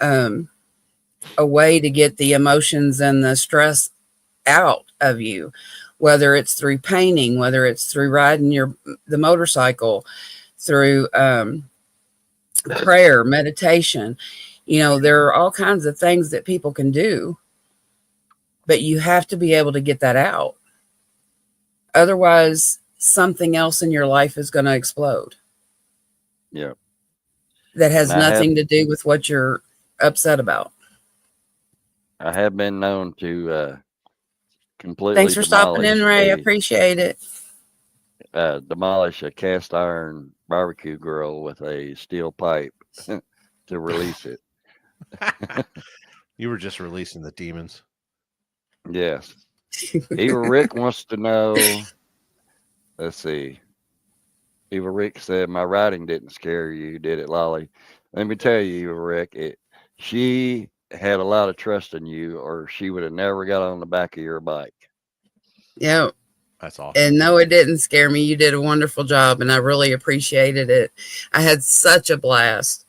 a way to get the emotions and the stress out of you, whether it's through painting, whether it's through riding the motorcycle, through prayer, meditation. There are all kinds of things that people can do, but you have to be able to get that out. Otherwise, something else in your life is going to explode. Yeah. That has And nothing to do with what you're upset about. I have been known to completely Thanks for stopping in, Ray. I demolish appreciate it. demolish a cast iron barbecue grill with a steel pipe to release it. You were just releasing the demons. Yes. Eva Rick wants to know. Let's see. Eva Rick said, "My writing didn't scare you, did it, Lolly?" Let me tell you, Eva Rick, she had a lot of trust in you, or she would have never got on the back of your bike. Yeah. That's awesome. And no, it didn't scare me. You did a wonderful job, and I really appreciated it. I had such a blast.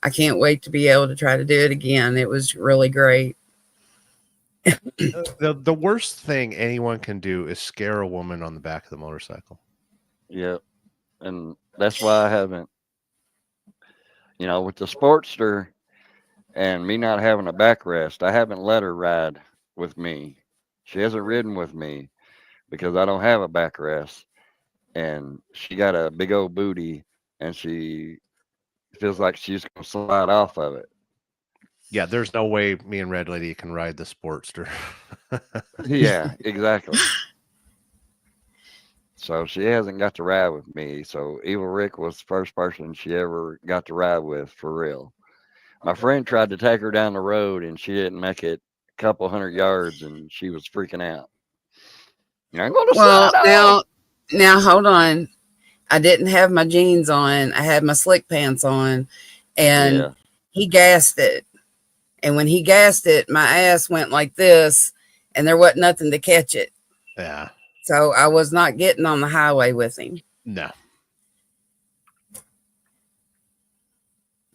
I can't wait to be able to try to do it again. It was really great. The worst thing anyone can do is scare a woman on the back of the motorcycle. Yep. And that's why I haven't, with the Sportster and me not having a backrest, I haven't let her ride with me. She hasn't ridden with me because I don't have a backrest. And she got a big old booty and she feels like she's going to slide off of it. Yeah, there's no way me and Red Lady can ride the Sportster. Yeah, exactly. So she hasn't got to ride with me. So Eva Rick was the first person she ever got to ride with for real. My friend tried to take her down the road and she didn't make it a couple hundred yards and she was freaking out. I'm going to Well, slide off. now hold on. I didn't have my jeans on. I had my slick pants on, and Yeah. he gassed it. And when he gassed it, my ass went like this, and there wasn't nothing to catch it. Yeah. So I was not getting on the highway with him. No.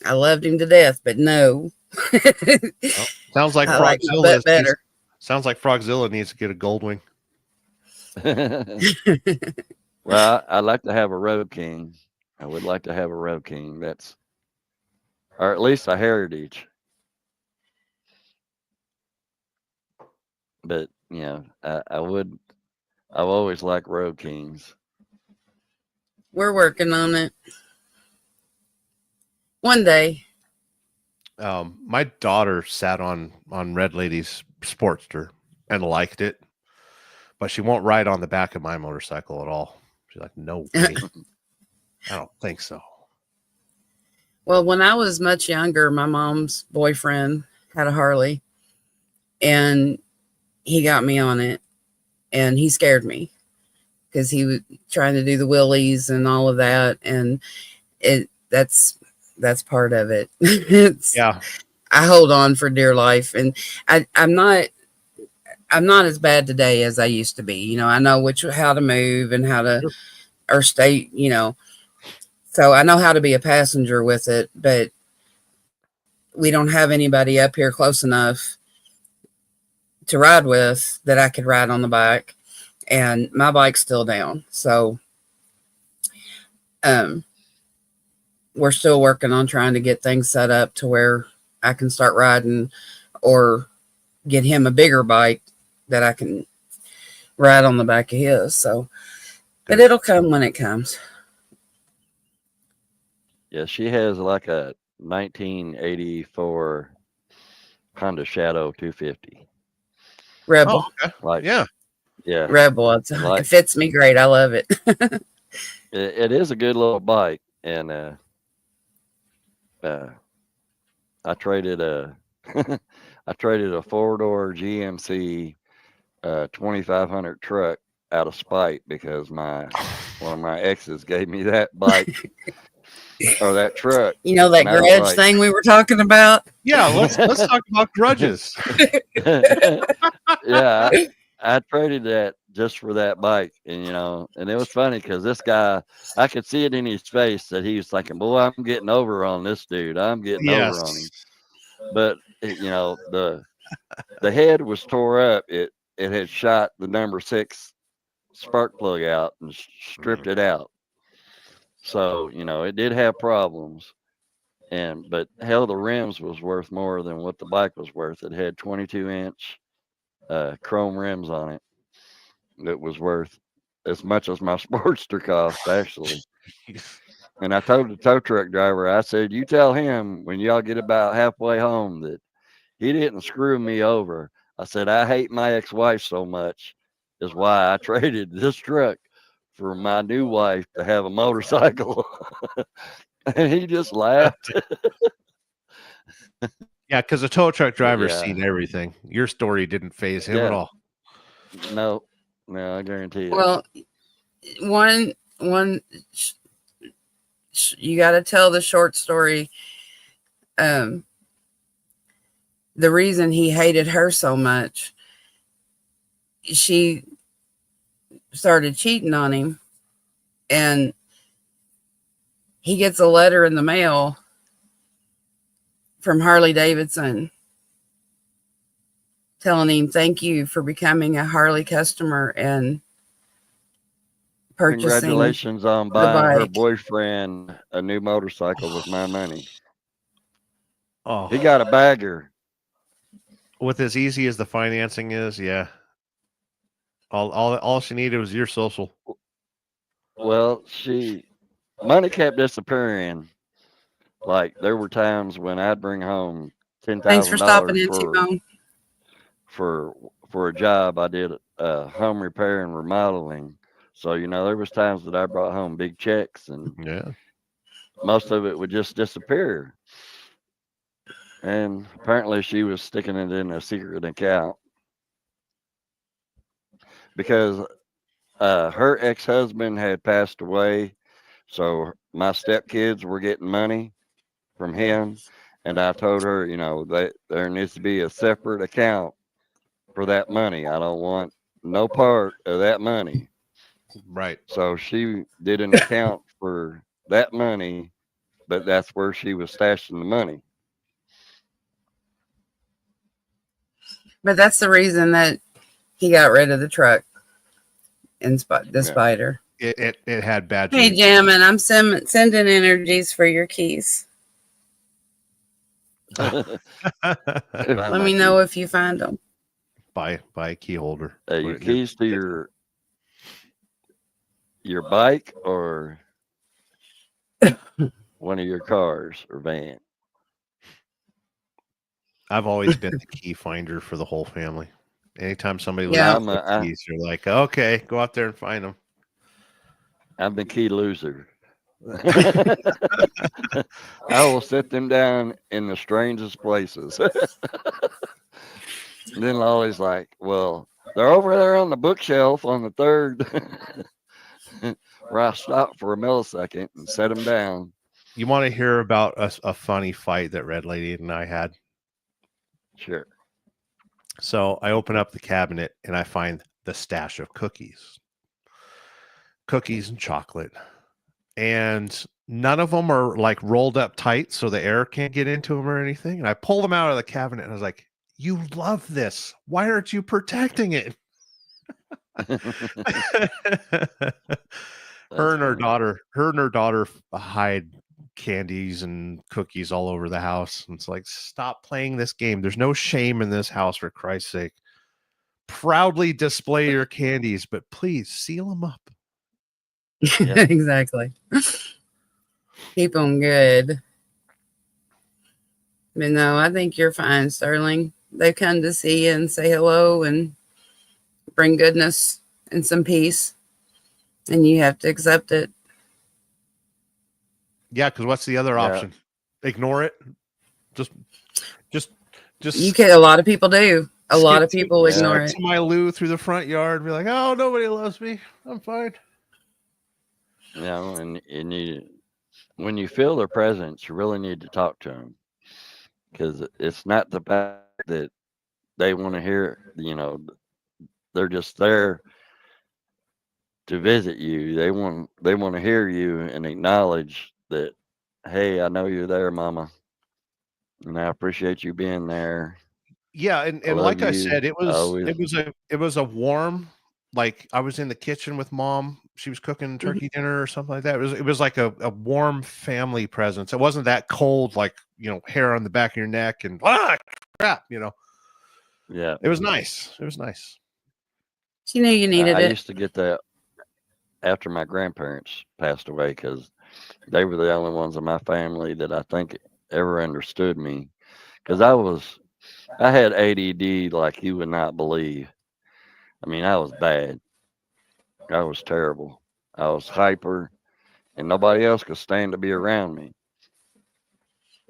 I loved him to death, but no. Well, sounds like I like my Frogzilla butt better. sounds like Frogzilla needs to get a Goldwing. Well, I'd like to have a Road King. I would like to have a Road King. Or at least a Heritage. But I've always liked Road Kings. We're working on it. One day. My daughter sat on Red Lady's Sportster and liked it, but she won't ride on the back of my motorcycle at all. She's like, no way. I don't think so. Well, when I was much younger, my mom's boyfriend had a Harley, and he got me on it, and he scared me because he was trying to do the wheelies and all of that, and that's part of it. Yeah. I hold on for dear life, and I'm not as bad today as I used to be. You know, I know how to move and how to or stay. You know, so I know how to be a passenger with it, but we don't have anybody up here close enough to ride with that I could ride on the bike, and my bike's still down. So, we're still working on trying to get things set up to where I can start riding or get him a bigger bike that I can ride on the back of his. So, but it'll come when it comes. Yeah, she has like a 1984 Honda Shadow 250. Rebel. Oh, okay. Like, yeah. Rebel. It fits me great. I love it. It is a good little bike, and I traded a I traded a 4-door GMC 2500 truck out of spite because one of my exes gave me that bike or that truck. You know that grudge thing we were talking about? Yeah, let's talk about grudges. Yeah, I traded that just for that bike, and and it was funny because this guy, I could see it in his face that he was thinking, "Boy, I'm getting over on this dude. I'm getting over on him." But the head was tore up. It had shot the number 6 spark plug out and stripped it out. So it did have problems, but hell, the rims was worth more than what the bike was worth. It had 22-inch chrome rims on it. It was worth as much as my Sportster cost, actually. And I told the tow truck driver, I said, "You tell him when y'all get about halfway home that he didn't screw me over." I said, "I hate my ex-wife so much is why I traded this truck for my new wife to have a motorcycle." And he just laughed. Yeah, because the tow truck driver's seen everything. Your story didn't phase him at all. No, I guarantee it. Well, you got to tell the short story. The reason he hated her so much, she started cheating on him, and he gets a letter in the mail from Harley Davidson telling him, "Thank you for becoming a Harley customer and purchasing." Congratulations on buying her boyfriend a new motorcycle with my money. Oh, he got a bagger. With as easy as the financing is, yeah. All she needed was your social. Well, money kept disappearing. Like there were times when I'd bring home $10,000 Thanks for stopping in, T-Bone. for a job I did home repair and remodeling. So there was times that I brought home big checks, and most of it would just disappear. And apparently she was sticking it in a secret account because her ex-husband had passed away. So my stepkids were getting money from him. And I told her, that there needs to be a separate account for that money. I don't want no part of that money. Right. So she did an account for that money, but that's where she was stashing the money. But that's the reason that he got rid of the truck and the Spider. It had bad. Hey, Jammin', I'm sending energies for your keys. Let me know if you find them. Buy a key holder. Your keys to your bike or one of your cars or van? I've always been the key finder for the whole family. Anytime somebody Yeah. loses the keys, you're like, okay, go out there and find them. I'm the key loser. I will set them down in the strangest places. And then Lolly's like, well, they're over there on the bookshelf on the third. Where I stopped for a millisecond and set them down. You want to hear about a funny fight that Red Lady and I had? Sure. So I open up the cabinet and I find the stash of cookies and chocolate. And none of them are like rolled up tight so the air can't get into them or anything. And I pull them out of the cabinet and I was like, you love this. Why aren't you protecting it? Her and her daughter hide candies and cookies all over the house. And it's like, stop playing this game. There's no shame in this house, for Christ's sake. Proudly display your candies, but please seal them up. Yeah. Exactly. Keep them good. But no, I think you're fine, Sterling. They come to see you and say hello and bring goodness and some peace. And you have to accept it. Yeah, because what's the other option? Ignore it. Just. You can. A lot of people do. A lot of people ignore it. To my loo through the front yard, be like, "Oh, nobody loves me. I'm fine." And when you feel their presence, you really need to talk to them, because it's not the fact that they want to hear. They're just there to visit you. They want to hear you and acknowledge that, hey, I know you're there, Mama, and I appreciate you being there. Yeah, and like I said, it was a warm, like I was in the kitchen with Mom. She was cooking turkey dinner or something like that. It was like a warm family presence. It wasn't that cold, like, hair on the back of your neck and crap, Yeah. It was nice. It was nice. You knew you needed it. I used to get that after my grandparents passed away, because they were the only ones in my family that I think ever understood me, because I had ADD like you would not believe. I mean, I was bad. I was terrible. I was hyper, and nobody else could stand to be around me.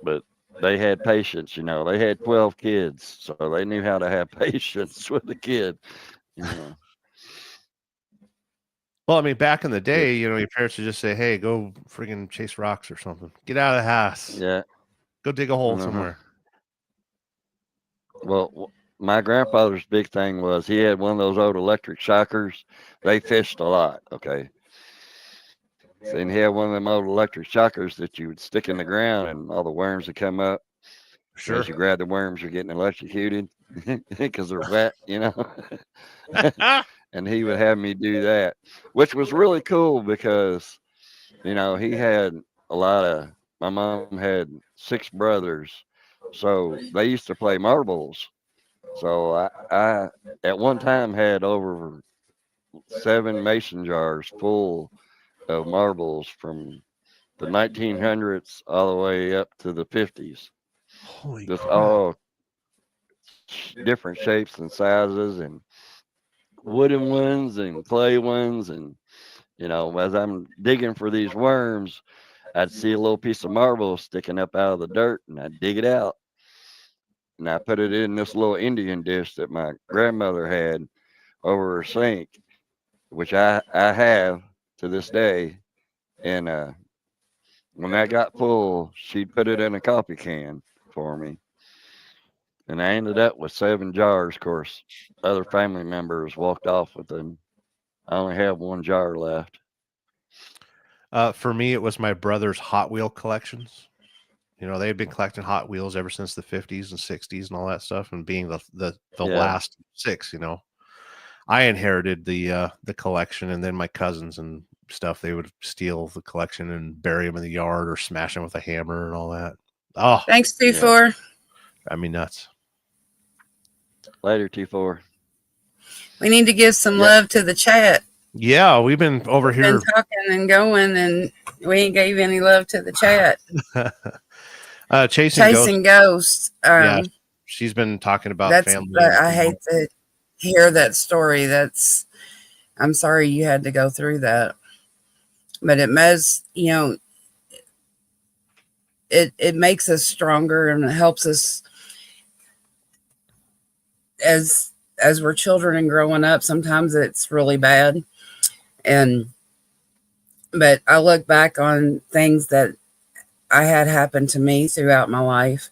But they had patience, They had 12 kids, so they knew how to have patience with a kid. Well, I mean, back in the day, your parents would just say, "Hey, go friggin' chase rocks or something. Get out of the house. Yeah. Go dig a hole somewhere." Well, my grandfather's big thing was he had one of those old electric shockers. They fished a lot, okay? And he had one of them old electric shockers that you would stick in the ground and all the worms would come up. Sure. As you grab the worms, you're getting electrocuted because they're wet, And he would have me do that, which was really cool because, he had my mom had 6 brothers. So they used to play marbles. So I at one time had over 7 mason jars full of marbles from the 1900s all the way up to the 50s. Holy Just crap. all different shapes and sizes, and wooden ones and clay ones. And, as I'm digging for these worms, I'd see a little piece of marble sticking up out of the dirt, and I'd dig it out. And I put it in this little Indian dish that my grandmother had over her sink, which I have to this day. And when that got full, she'd put it in a coffee can for me. And I ended up with 7 jars. Of course, other family members walked off with them. I only have 1 jar left. For me, it was my brother's Hot Wheel collections. They had been collecting Hot Wheels ever since the 50s and 60s and all that stuff. And being the last 6, I inherited the collection, and then my cousins and stuff, they would steal the collection and bury them in the yard or smash them with a hammer and all that. Oh, thanks, T4. I mean, nuts. Later, T4. We need to give some love to the chat. Yeah, we've been over here been talking and going, and we ain't gave any love to the chat. Chasing Ghosts. she's been talking about That's, family. I hate to hear that story. I'm sorry you had to go through that, but it it makes us stronger, and it helps us as we're children and growing up. Sometimes it's really bad, but I look back on things that I had happen to me throughout my life,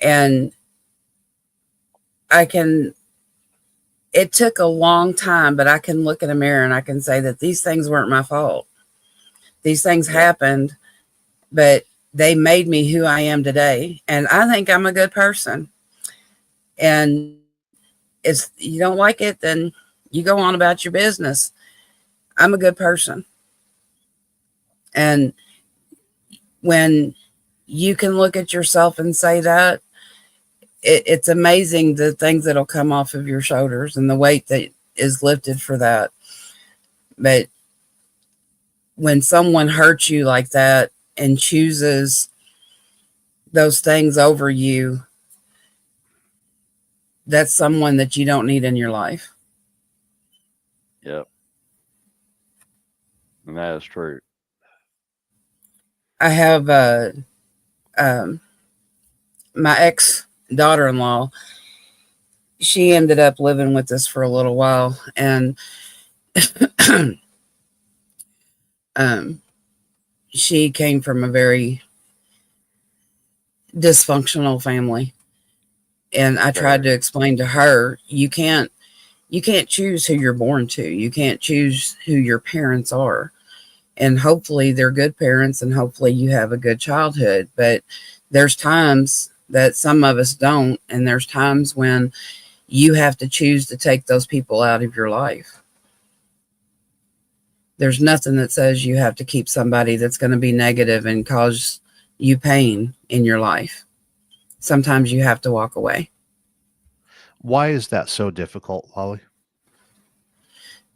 and it took a long time, but I can look in a mirror and I can say that these things weren't my fault. These things happened, but they made me who I am today. And I think I'm a good person. And if you don't like it, then you go on about your business. I'm a good person. And when you can look at yourself and say that, it's amazing the things that'll come off of your shoulders and the weight that is lifted for that. But when someone hurts you like that and chooses those things over you, that's someone that you don't need in your life. Yep. And that is true. I have my ex daughter-in-law. She ended up living with us for a little while, and she came from a very dysfunctional family. And I tried to explain to her, you can't choose who you're born to. You can't choose who your parents are. And hopefully they're good parents, and hopefully you have a good childhood. But there's times that some of us don't. And there's times when you have to choose to take those people out of your life. There's nothing that says you have to keep somebody that's going to be negative and cause you pain in your life. Sometimes you have to walk away. Why is that so difficult, Lolly?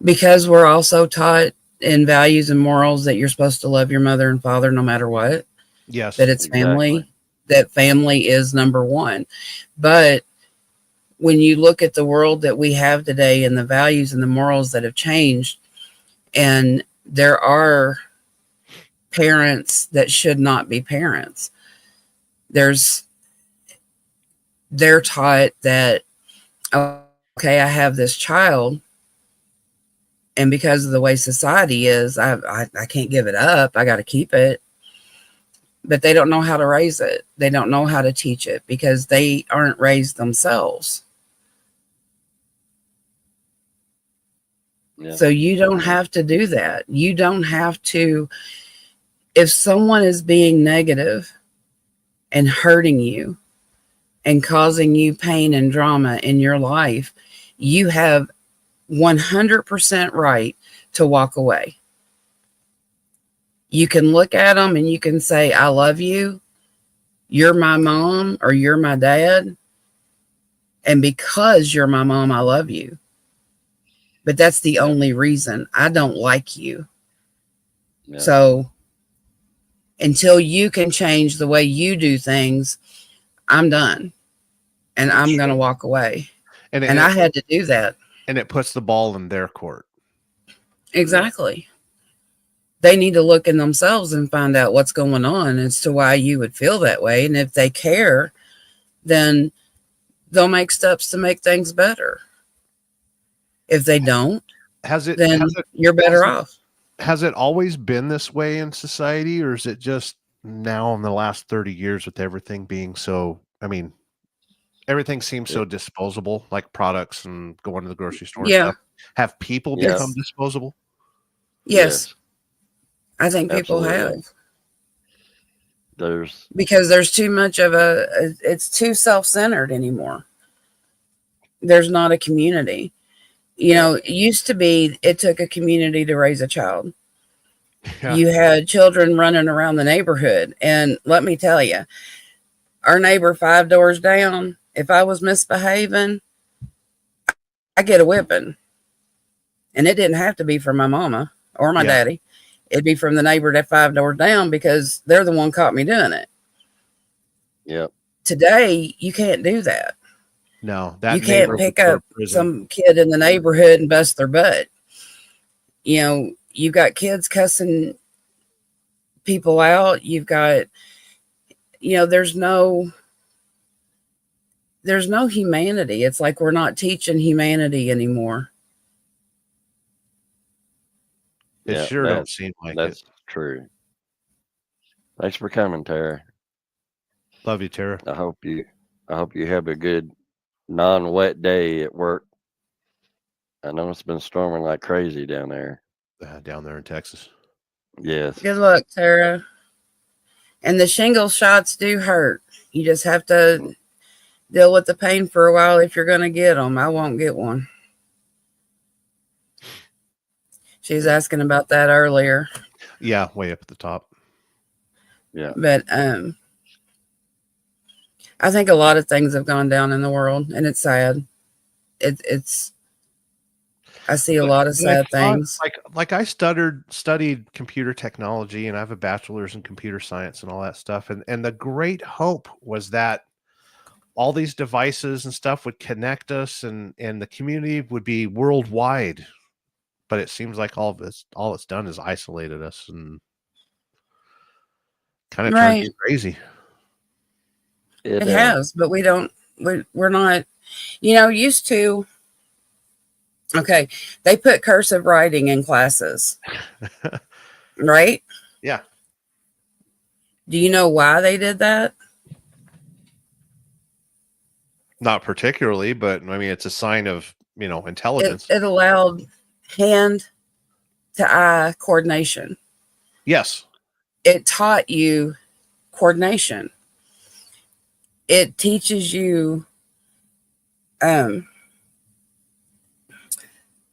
Because we're also taught in values and morals that you're supposed to love your mother and father no matter what. Yes. That it's family, that family is number one. But when you look at the world that we have today and the values and the morals that have changed, and there are parents that should not be parents. They're taught that, okay, I have this child, and because of the way society is, I can't give it up. I got to keep it. But they don't know how to raise it. They don't know how to teach it because they aren't raised themselves. Yeah. So you don't have to do that. You don't have to. If someone is being negative and hurting you and causing you pain and drama in your life, you have 100% right to walk away. You can look at them and you can say, I love you. You're my mom or you're my dad. And because you're my mom, I love you. But that's the only reason. I don't like you. Yeah. So until you can change the way you do things, I'm done. And I'm going to walk away. And I had to do that. And it puts the ball in their court. Exactly. They need to look in themselves and find out what's going on as to why you would feel that way. And if they care, then they'll make steps to make things better. If they don't, then you're better off. Has it always been this way in society, or is it just now in the last 30 years with everything being so, I mean, everything seems so disposable, like products and going to the grocery store and stuff. Have people become disposable? Yes. I think people have. Because there's too much of it's too self-centered anymore. There's not a community. You know, it used to be it took a community to raise a child. Yeah. You had children running around the neighborhood. And let me tell you, our neighbor 5 doors down, if I was misbehaving, I get a whipping. And it didn't have to be from my mama or my daddy. It'd be from the neighbor that 5 doors down because they're the one caught me doing it. Yep. Today, you can't do that. No, that You can't neighbor pick would go up to prison. some kid in the neighborhood and bust their butt. You know, you've got kids cussing people out. You've got, you know, there's no humanity. It's like we're not teaching humanity anymore. It Yeah, sure don't seem like it. that's true. Thanks for coming, Tara. Love you, Tara. I hope you have a good non-wet day at work. I know it's been storming like crazy down there. Down there in Texas. Yes. Good luck, Tara. And the shingle shots do hurt. You just have to deal with the pain for a while if you're going to get them. I won't get one. She's asking about that earlier. Yeah, way up at the top. Yeah. But I think a lot of things have gone down in the world, and it's sad. It's I see a lot of sad things. Like I studied computer technology, and I have a bachelor's in computer science and all that stuff. And the great hope was that all these devices and stuff would connect us, and the community would be worldwide. But it seems like all it's done is isolated us and kind of turned you crazy. It has, but we're not, you know, used to. Okay, they put cursive writing in classes, right? Yeah. Do you know why they did that? Not particularly, but I mean, it's a sign of, you know, intelligence. It allowed hand to eye coordination. Yes. It taught you coordination. It teaches you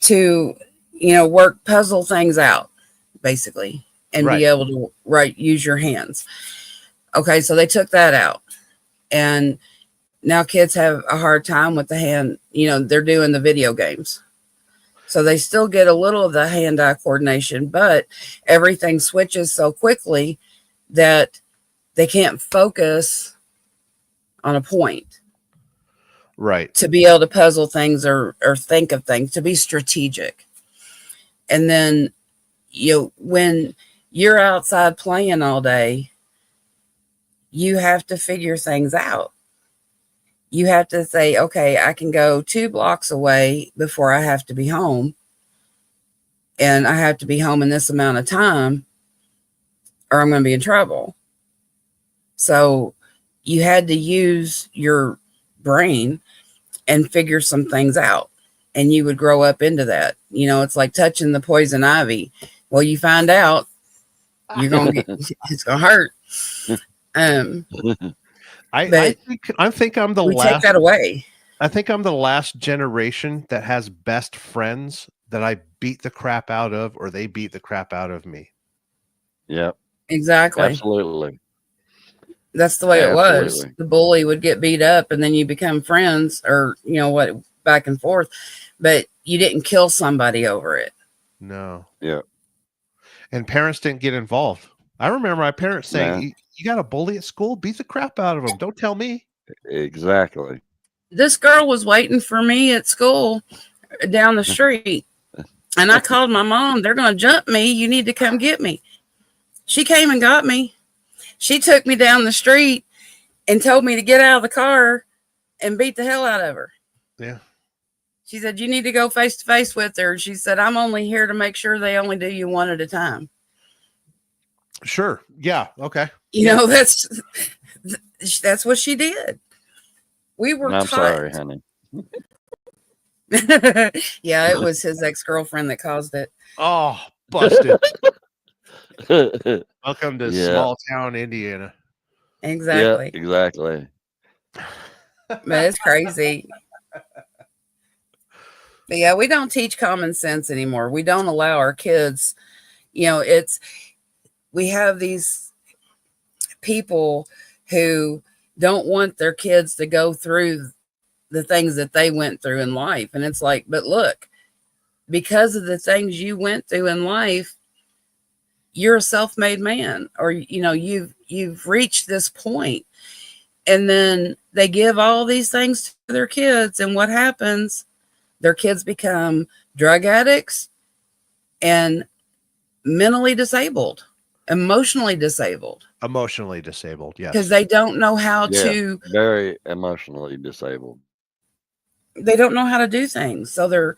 to, you know, puzzle things out, basically, and be able to use your hands. Okay, so they took that out. And now kids have a hard time with the hand. You know, they're doing the video games. So they still get a little of the hand-eye coordination, but everything switches so quickly that they can't focus on a point. Right. To be able to puzzle things or think of things, to be strategic. And then, you know, when you're outside playing all day, you have to figure things out. You have to say, okay, I can go 2 blocks away before I have to be home. And I have to be home in this amount of time or I'm going to be in trouble. So you had to use your brain and figure some things out. And you would grow up into that. You know, it's like touching the poison ivy. Well, you find out you're going to get, it's going to hurt. I think I'm the last. Take that away. I think I'm the last generation that has best friends that I beat the crap out of, or they beat the crap out of me. Yep. Exactly. Absolutely. That's the way it was. The bully would get beat up, and then you become friends, or you know what, back and forth. But you didn't kill somebody over it. No. Yeah. And parents didn't get involved. I remember my parents saying, "You got a bully at school? Beat the crap out of him. Don't tell me." Exactly. This girl was waiting for me at school down the street, and I called my mom. They're going to jump me. You need to come get me. She came and got me. She took me down the street and told me to get out of the car and beat the hell out of her. Yeah. She said, you need to go face to face with her. She said, I'm only here to make sure they only do you one at a time. Sure. Yeah. Okay. You know, that's what she did. We were I'm taught. sorry, honey. Yeah, it was his ex-girlfriend that caused it. Oh, busted. Welcome to small town Indiana. Exactly. Yeah, exactly. But it's crazy. But yeah, we don't teach common sense anymore. We don't allow our kids, you know, we have these people who don't want their kids to go through the things that they went through in life. And it's like, but look, because of the things you went through in life, you're a self-made man, or, you know, you've reached this point. And then they give all these things to their kids. And what happens? Their kids become drug addicts and mentally disabled, emotionally disabled. Emotionally disabled, yes. Because they don't know how to. Very emotionally disabled. They don't know how to do things. So they're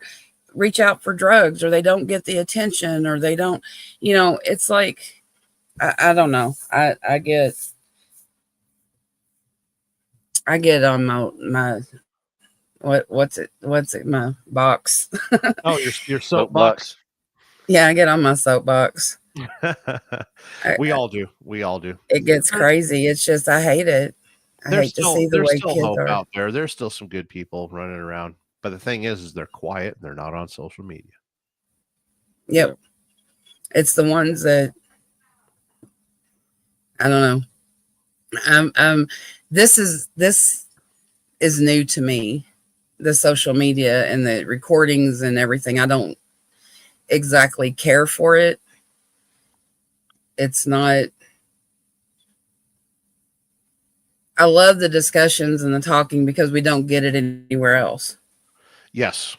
reach out for drugs, or they don't get the attention, or they don't, it's like, I don't know. I get on my what's it my box. Oh, your soapbox. Yeah, I get on my soapbox. We all do. It gets crazy. It's just, I hate it. I hate to see the way still kids hope are out there. There's still some good people running around, but the thing is they're quiet and they're not on social media. Yep. It's the ones that, I don't know. This is new to me, the social media and the recordings and everything. I don't exactly care for it. It's not. I love the discussions and the talking because we don't get it anywhere else. Yes.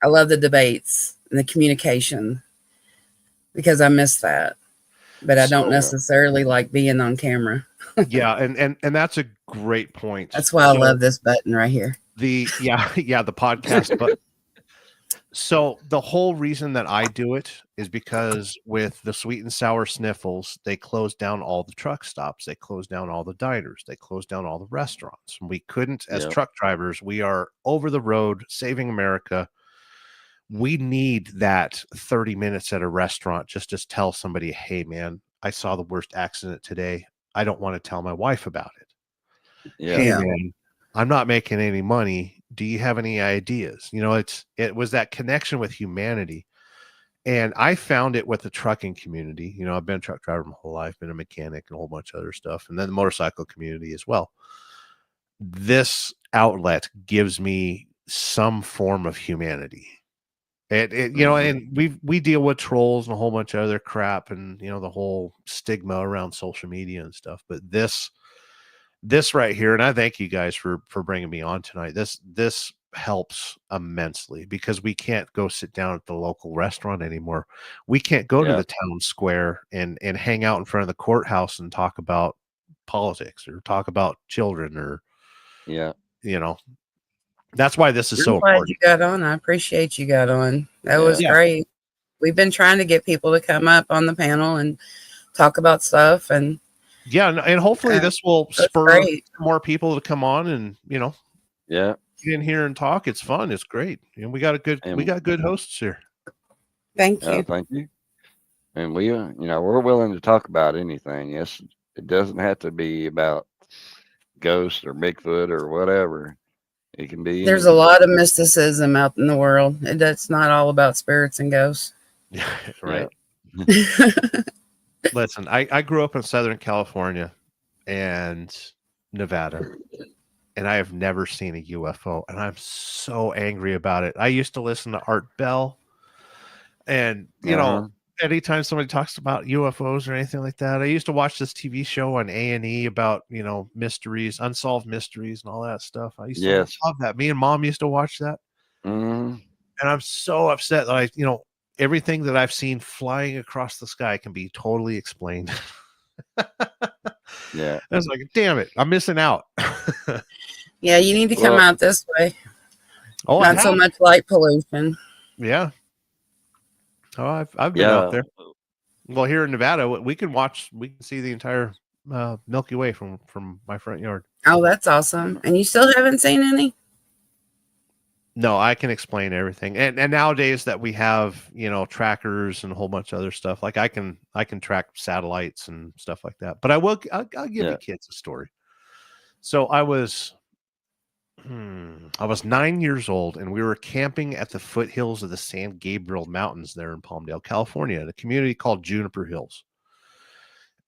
I love the debates and the communication because I miss that. But I don't necessarily like being on camera. Yeah, and that's a great point. That's why I love this button right here. The podcast button. So the whole reason that I do it is because with the Sweet and Sour Sniffles, they closed down all the truck stops. They closed down all the diners. They closed down all the restaurants. We couldn't, as truck drivers, we are over the road, saving America. We need that 30 minutes at a restaurant just to tell somebody, hey, man, I saw the worst accident today. I don't want to tell my wife about it. Hey, man, I'm not making any money. Do you have any ideas? It was that connection with humanity. And I found it with the trucking community. I've been a truck driver my whole life, been a mechanic and a whole bunch of other stuff. And then the motorcycle community as well. This outlet gives me some form of humanity. And we deal with trolls and a whole bunch of other crap and, the whole stigma around social media and stuff. But this right here, and I thank you guys for bringing me on tonight. This helps immensely because we can't go sit down at the local restaurant anymore. We can't go to the town square and hang out in front of the courthouse and talk about politics or talk about children or, that's why this is so important. You got on. I appreciate you got on. That was great. We've been trying to get people to come up on the panel and talk about stuff and hopefully this will spur more people to come on and get in here and talk. It's fun. It's great. And we got good hosts here. Thank you. Thank you. And we're willing to talk about anything. Yes, it doesn't have to be about ghosts or Bigfoot or whatever. It can be. There's a lot of mysticism out in the world. It's not all about spirits and ghosts. Right. Listen, I grew up in Southern California and Nevada, and I have never seen a UFO, and I'm so angry about it. I used to listen to Art Bell, and anytime somebody talks about UFOs or anything like that, I used to watch this TV show on A&E about mysteries, unsolved mysteries, and all that stuff. I used to love that. Me and Mom used to watch that, and I'm so upset that everything that I've seen flying across the sky can be totally explained. I was like, damn it, I'm missing out. Yeah, you need to come out this way. Oh, not so much light pollution. Yeah. Oh, I've been out there. Well, here in Nevada, we can see the entire Milky Way from my front yard. Oh, that's awesome. And you still haven't seen any? No, I can explain everything. And nowadays that we have, trackers and a whole bunch of other stuff, like I can track satellites and stuff like that. But I'll give you kids a story. So I was 9 years old and we were camping at the foothills of the San Gabriel Mountains there in Palmdale, California, in a community called Juniper Hills.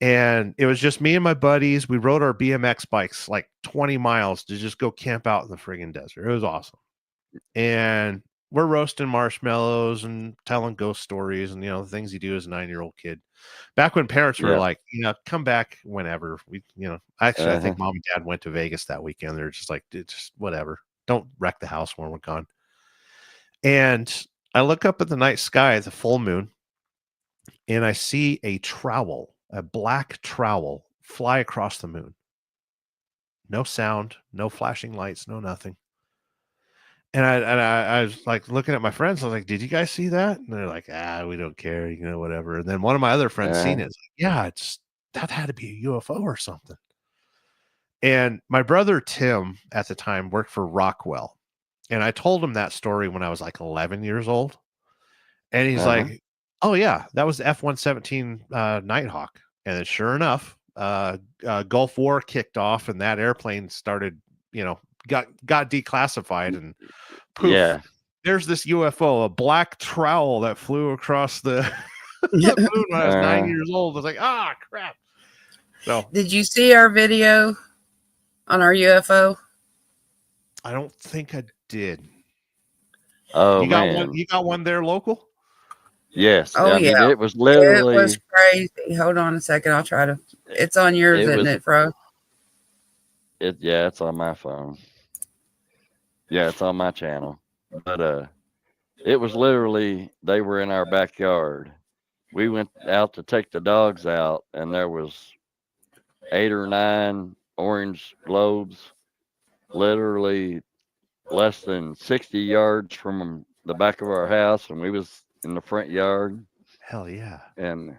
And it was just me and my buddies. We rode our BMX bikes like 20 miles to just go camp out in the friggin' desert. It was awesome. And we're roasting marshmallows and telling ghost stories and, the things you do as a 9-year-old kid. Back when parents were Yeah. like, come back whenever. Actually, I Uh-huh. think mom and dad went to Vegas that weekend. They're just like, just whatever. Don't wreck the house when we're gone. And I look up at the night sky, the full moon, and I see a black trowel fly across the moon. No sound, no flashing lights, no nothing. And I was like looking at my friends. I was like, "Did you guys see that?" And they're like, we don't care, whatever." And then one of my other friends seen it. It's like, yeah, that had to be a UFO or something. And my brother Tim at the time worked for Rockwell, and I told him that story when I was like 11 years old, and he's like, "Oh yeah, that was the F-117 Nighthawk." And then sure enough, Gulf War kicked off, and that airplane started, got declassified, and poof, Yeah. there's this UFO, a black trowel that flew across the moon when I was 9 years old. I was like, crap. So, did you see our video on our UFO? I don't think I did. Oh, You got one there local? Yes. Oh, I mean, yeah. it was literally. It was crazy. Hold on a second. I'll try to. It's on yours, isn't it, Fro? It's on my phone. Yeah, it's on my channel. But it was literally, they were in our backyard. We went out to take the dogs out, and there was 8 or 9 orange globes, literally less than 60 yards from the back of our house, and we was in the front yard. Hell yeah. And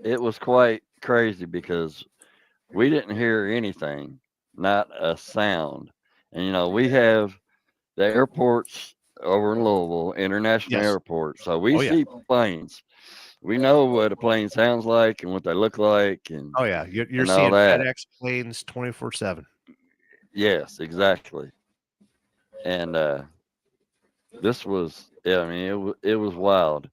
it was quite crazy because we didn't hear anything, not a sound. And we have the airports over in Louisville, International Yes. Airport, so we Oh, yeah. see planes. We know what a plane sounds like and what they look like, and Oh yeah, you're and seeing all that. FedEx planes 24/7. Yes, exactly. And this was, yeah, I mean, it was wild.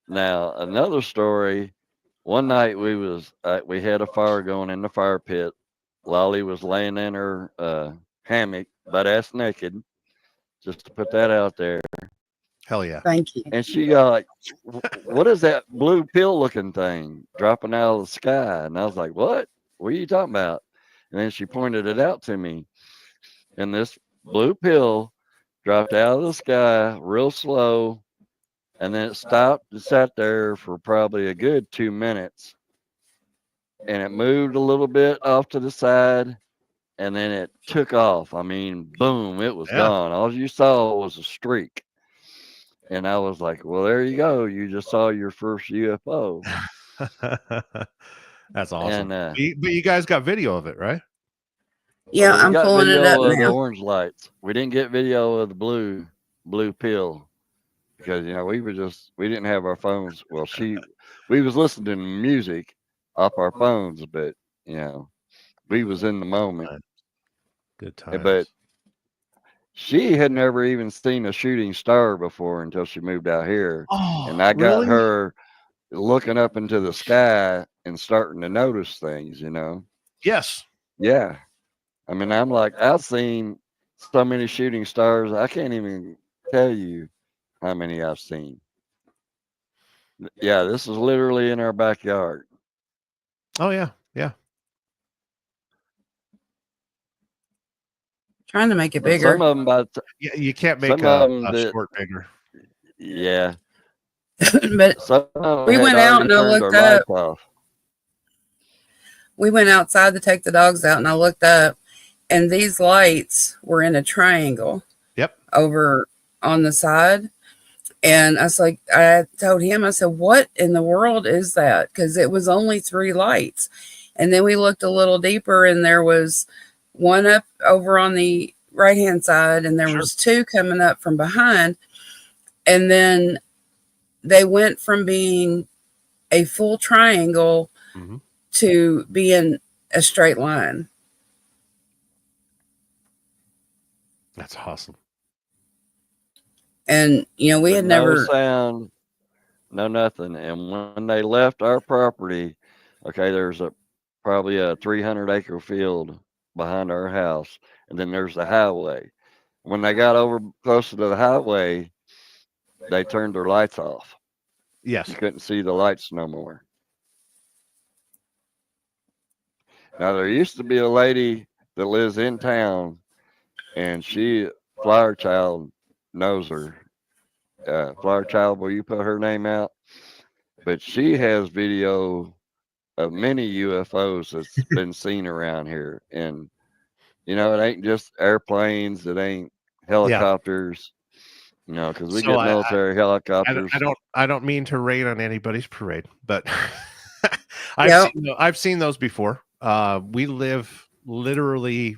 Now another story. One night we had a fire going in the fire pit. Lolly was laying in her hammock, butt ass naked, just to put that out there. Hell yeah. Thank you. And she got like, what is that blue pill looking thing dropping out of the sky? And I was like, what? What are you talking about? And then she pointed it out to me. And this blue pill dropped out of the sky real slow. And then it stopped and sat there for probably a good 2 minutes. And it moved a little bit off to the side. And then it took off. I mean, boom, it was gone. All you saw was a streak. And I was like, well, there you go. You just saw your first UFO. That's awesome. And, but you guys got video of it, right? Yeah, we I'm got pulling it video up of the now. orange lights. We didn't get video of the blue pill because we didn't have our phones. Well, we was listening to music off our phones, but we was in the moment. Good times. But she had never even seen a shooting star before until she moved out here. And I got her looking up into the sky and starting to notice things, Yes. Yeah. I mean, I'm like, I've seen so many shooting stars, I can't even tell you how many I've seen. Yeah, this is literally in our backyard. Oh, yeah. Yeah. Trying to make it bigger. Some of them, you can't make a short bigger. Yeah. But we went out and I looked up. We went outside to take the dogs out, and I looked up, and these lights were in a triangle. Yep. Over on the side. And I was like, I told him, I said, what in the world is that? Because it was only 3 lights. And then we looked a little deeper, and there was one up over on the right-hand side, and there was 2 coming up from behind. And then they went from being a full triangle to being a straight line. That's awesome. And, we had never... No sound, no nothing. And when they left our property, okay, there's probably a 300-acre field behind our house, and then there's the highway. when they got over closer to the highway, they turned their lights off. Yes. You couldn't see the lights no more. Now, there used to be a lady that lives in town, and Flower Child knows her. Flower Child, will you put her name out? But she has video of many UFOs that's been seen around here. And, you know, it ain't just airplanes, it ain't helicopters, you know, because we So get military helicopters. I don't mean to rain on anybody's parade, but Yep. I've seen those before. We live literally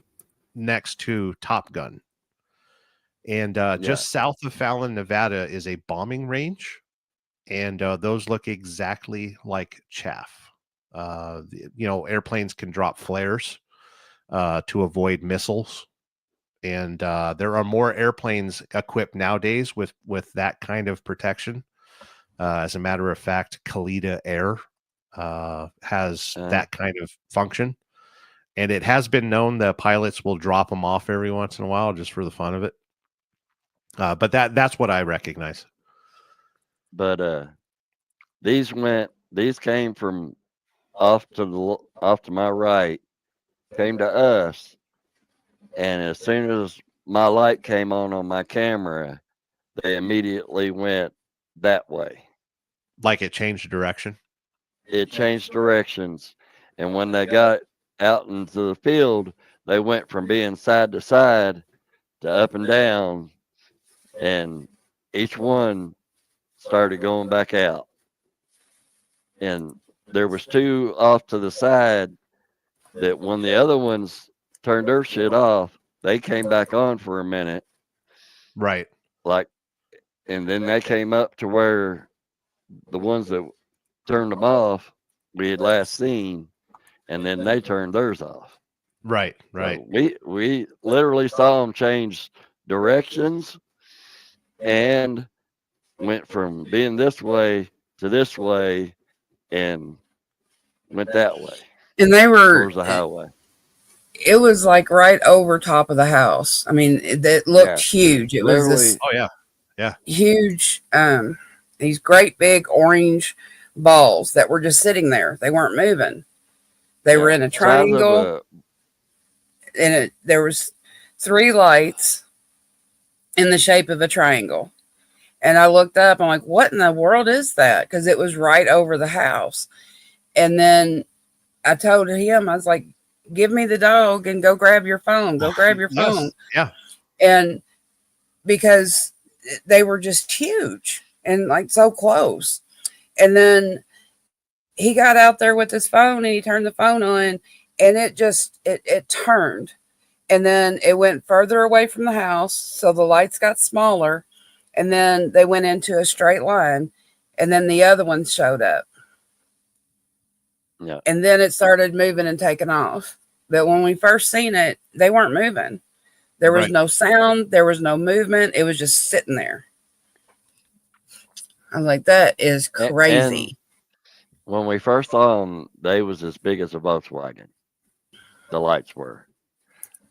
next to Top Gun, and just south of Fallon, Nevada, is a bombing range, and those look exactly like chaff. You know, airplanes can drop flares to avoid missiles, and there are more airplanes equipped nowadays with that kind of protection. As a matter of fact, Kalitta Air has that kind of function, and it has been known that pilots will drop them off every once in a while just for the fun of it. But that's what I recognize. But these came from off to my right, came to us, and as soon as my light came on my camera, they immediately went that way. Like it changed direction? It changed directions. And when they got out into the field, they went from being side to side to up and down, and each one started going back out. And there was two off to the side that when the other ones turned their shit off, they came back on for a minute. Right. And then they came up to where the ones that turned them off we had last seen, and then they turned theirs off. Right. So we literally saw them change directions and went from being this way to this way and went that way. And they were towards the highway. It was like right over top of the house. I mean, it looked huge. It was this huge, these great big orange balls that were just sitting there. They weren't moving. They were in a triangle, and there was 3 lights in the shape of a triangle. And I looked up, I'm like, what in the world is that? Because it was right over the house. And then I told him, I was like, give me the dog and go grab your phone. Go grab your phone. Yeah. And because they were just huge and like so close. And then he got out there with his phone and he turned the phone on, and it just, it turned. And then it went further away from the house. So the lights got smaller, and then they went into a straight line, and then the other ones showed up. Yeah. And then it started moving and taking off. But when we first seen it, they weren't moving. There was no sound. There was no movement. It was just sitting there. I was like, that is crazy. And when we first saw them, they was as big as a Volkswagen. The lights were.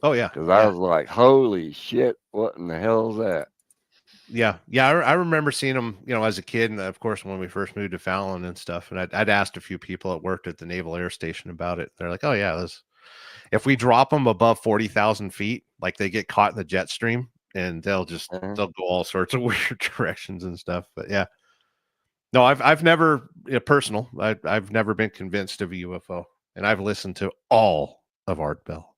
Oh, yeah. Because I was like, holy shit, what in the hell is that? Yeah. I remember seeing them, as a kid, and of course when we first moved to Fallon and stuff. And I'd asked a few people that worked at the Naval Air Station about it. They're like, "Oh yeah, if we drop them above 40,000 feet, like they get caught in the jet stream, and they'll go all sorts of weird directions and stuff." But yeah, no, I've never I've never been convinced of a UFO, and I've listened to all of Art Bell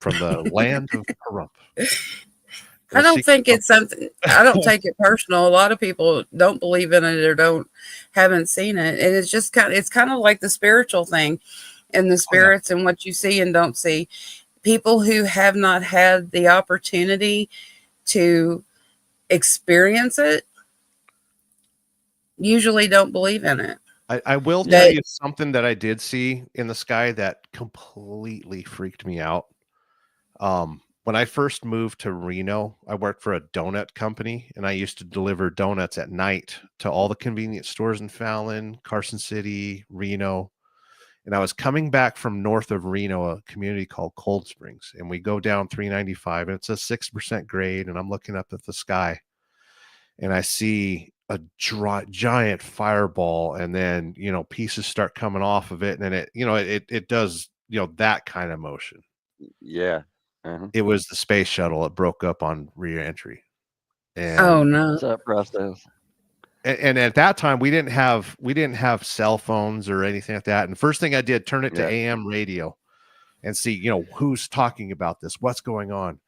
from the land of Pahrump. I don't think it's something, I don't take it personal. A lot of people don't believe in it or haven't seen it. And it's just it's kind of like the spiritual thing and the spirits and what you see and don't see. People who have not had the opportunity to experience it usually don't believe in it. I will tell you something that I did see in the sky that completely freaked me out. When I first moved to Reno, I worked for a donut company, and I used to deliver donuts at night to all the convenience stores in Fallon, Carson City, Reno. And I was coming back from north of Reno, a community called Cold Springs, and we go down 395, and it's a 6% grade. And I'm looking up at the sky, and I see a giant fireball, and then pieces start coming off of it, and then it does that kind of motion. Yeah. It was the space shuttle. It broke up on re-entry. And Oh no. What's that process? And at that time we didn't have cell phones or anything like that. And the first thing I did, turn it to AM radio and see, who's talking about this, what's going on.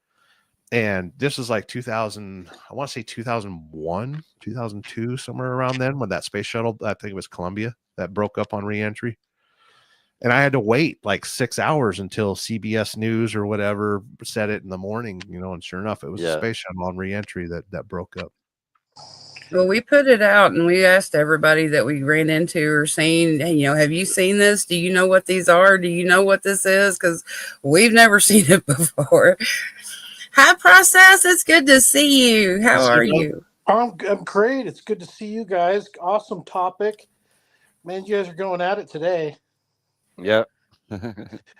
And this is like 2000, I want to say 2001, 2002, somewhere around then, when that space shuttle, I think it was Columbia, that broke up on re-entry. And I had to wait like 6 hours until CBS News or whatever said it in the morning, and sure enough, it was a space shuttle on re-entry that broke up. Well, we put it out and we asked everybody that we ran into or seen, have you seen this? Do you know what these are? Do you know what this is? Because we've never seen it before. Hi, Process. It's good to see you. How are you? I'm great. It's good to see you guys. Awesome topic. Man, you guys are going at it today. Yep.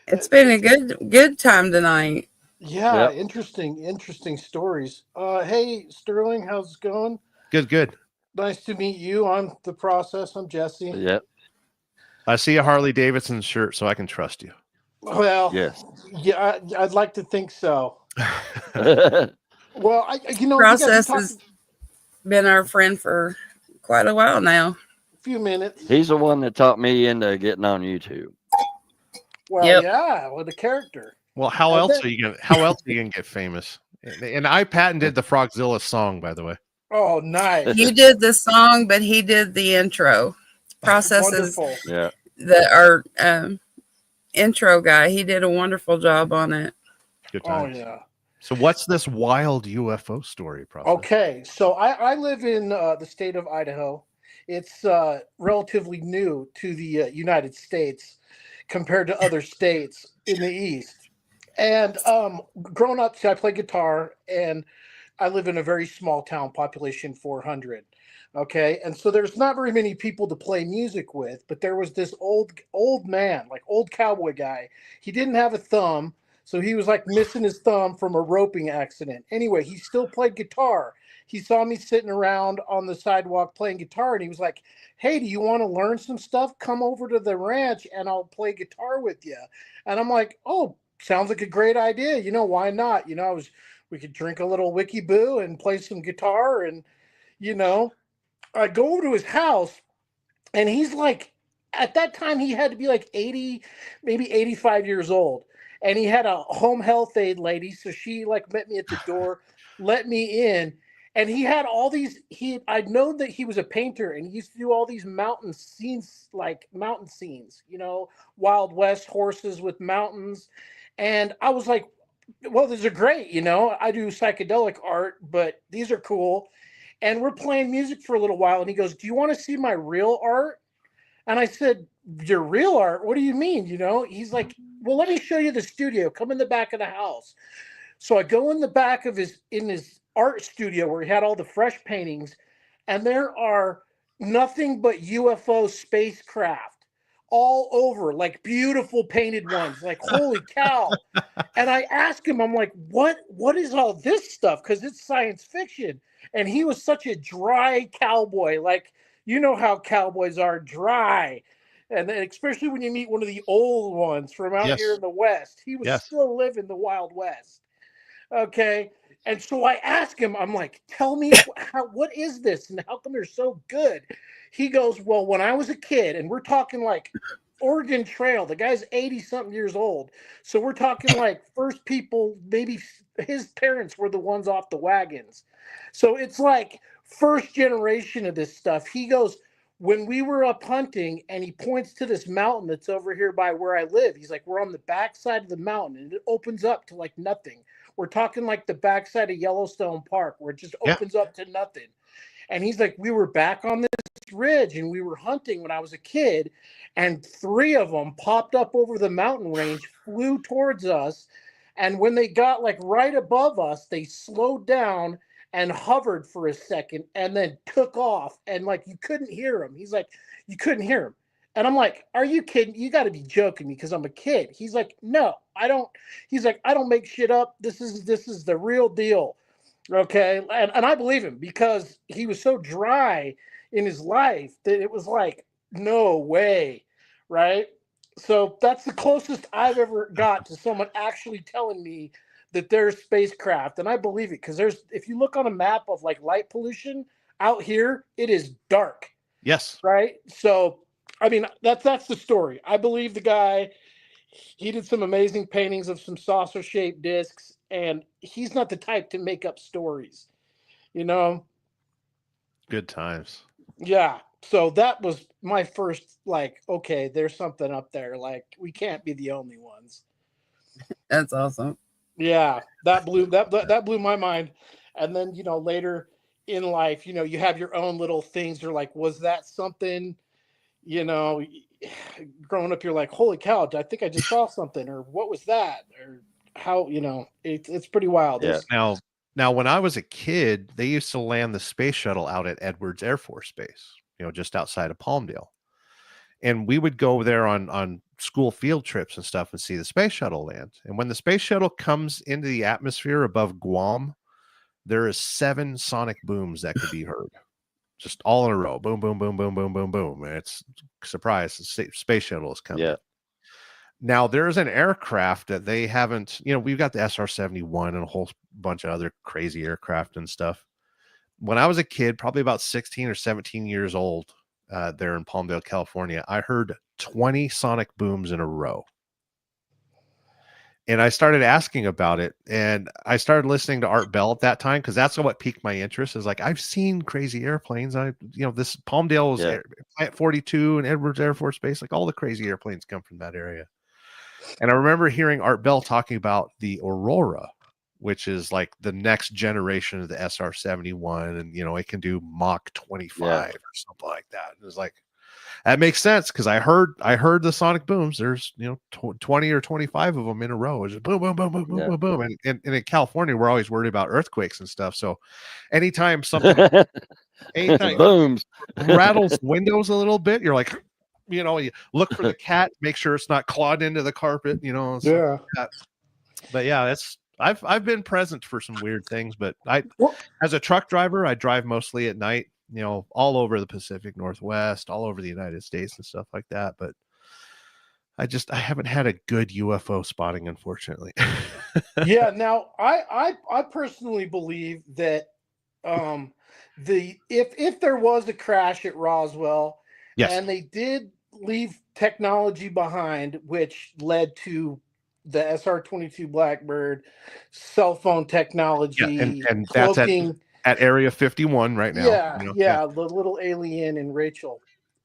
It's been a good time tonight. Yeah, yep. Interesting stories. Hey, Sterling, how's it going? Good. Nice to meet you. I'm the Process. I'm Jesse. Yep. I see a Harley Davidson shirt, so I can trust you. Well, yes. Yeah, I'd like to think so. Well, Process has been our friend for quite a while now. A few minutes. He's the one that taught me into getting on YouTube. Well, yeah, with a character. Well, how else are you gonna get famous? And I patented the Frogzilla song, by the way. Oh, nice. You did the song, but he did the intro. Processes. Yeah. Our intro guy, he did a wonderful job on it. Good times. Oh, yeah. So what's this wild UFO story, Process? Okay, so I live in the state of Idaho. It's relatively new to the United States compared to other states in the East. And growing up, I play guitar, and I live in a very small town, population 400. Okay, and so there's not very many people to play music with, but there was this old man, like old cowboy guy. He didn't have a thumb, so he was like missing his thumb from a roping accident. Anyway, he still played guitar. He saw me sitting around on the sidewalk playing guitar, and he was like, "Hey, do you want to learn some stuff? Come over to the ranch and I'll play guitar with you." And I'm like, "Oh, sounds like a great idea. Why not? We could drink a little Wiki Boo and play some guitar." And, I go over to his house, and he's like, at that time, he had to be like 80, maybe 85 years old. And he had a home health aide lady. So she like met me at the door, let me in. And he had all these, I'd known that he was a painter, and he used to do all these mountain scenes, Wild West horses with mountains. And I was like, well, these are great. I do psychedelic art, but these are cool. And we're playing music for a little while. And he goes, "Do you want to see my real art?" And I said, "Your real art? What do you mean?" He's like, "Well, let me show you the studio. Come in the back of the house." So I go in the back of his art studio where he had all the fresh paintings, and there are nothing but UFO spacecraft all over, like beautiful painted ones, like holy cow. And I asked him, I'm like, what is all this stuff? Because it's science fiction. And he was such a dry cowboy, like, how cowboys are, dry. And then especially when you meet one of the old ones from out here in the West, he was still living the Wild West. Okay. And so I asked him, I'm like, "Tell me, what is this? And how come they're so good?" He goes, "Well, when I was a kid," and we're talking like Oregon Trail, the guy's 80-something years old. So we're talking like first people, maybe his parents were the ones off the wagons. So it's like first generation of this stuff. He goes, "When we were up hunting," and he points to this mountain that's over here by where I live. He's like, "We're on the backside of the mountain, and it opens up to like nothing." We're talking like the backside of Yellowstone Park, where it just opens up to nothing. And he's like, "We were back on this ridge, and we were hunting when I was a kid, and 3 of them popped up over the mountain range, flew towards us. And when they got like right above us, they slowed down and hovered for a second and then took off. And like, you couldn't hear them." He's like, "You couldn't hear them. And I'm like, are you kidding? You got to be joking me because I'm a kid. He's like, no, I don't. He's like, I don't make shit up. This is the real deal. Okay. And I believe him because he was so dry in his life that it was like, no way. Right. So that's the closest I've ever got to someone actually telling me that there's spacecraft. And I believe it because if you look on a map of like light pollution out here, it is dark. Yes. Right. So, I mean, that's the story. I believe the guy. He did some amazing paintings of some saucer shaped discs, and he's not the type to make up stories, you know? Good times. Yeah. So that was my first, like, okay, there's something up there. Like, we can't be the only ones. That's awesome. Yeah. That blew my mind. And then, later in life, you have your own little things. You're like, was that something, growing up, you're like, holy cow, I think I just saw something, or what was that? Or how, it's pretty wild. Yeah. Now, when I was a kid, they used to land the space shuttle out at Edwards Air Force Base, just outside of Palmdale. And we would go there on school field trips and stuff and see the space shuttle land. And when the space shuttle comes into the atmosphere above Guam, there is 7 sonic booms that could be heard. Just all in a row. Boom, boom, boom, boom, boom, boom, boom. And it's surprise. The space shuttle is coming. Yeah. Now there's an aircraft that they haven't, we've got the SR-71 and a whole bunch of other crazy aircraft and stuff. When I was a kid, probably about 16 or 17 years old, there in Palmdale, California, I heard 20 sonic booms in a row. And I started asking about it, and I started listening to Art Bell at that time because that's what piqued my interest. Is like, I've seen crazy airplanes. This Palmdale was Plant 42 and Edwards Air Force Base. Like all the crazy airplanes come from that area. And I remember hearing Art Bell talking about the Aurora, which is like the next generation of the SR-71, and it can do Mach 25 or something like that. And it was like, that makes sense because I heard the sonic booms. There's 20 or 25 of them in a row. It's just boom, boom, boom, boom, boom, boom, boom. And in California, we're always worried about earthquakes and stuff. So anytime something booms rattles windows a little bit, you're like, you look for the cat, make sure it's not clawed into the carpet. Yeah. Like but yeah, I've been present for some weird things, but as a truck driver, I drive mostly at night. All over the Pacific Northwest, all over the United States and stuff like that. But I haven't had a good UFO spotting, unfortunately. Yeah. Now, I personally believe that if there was a crash at Roswell, yes, and they did leave technology behind, which led to the SR-22 Blackbird, cell phone technology, and cloaking. That's at Area 51 right now. Yeah, the little alien and Rachel.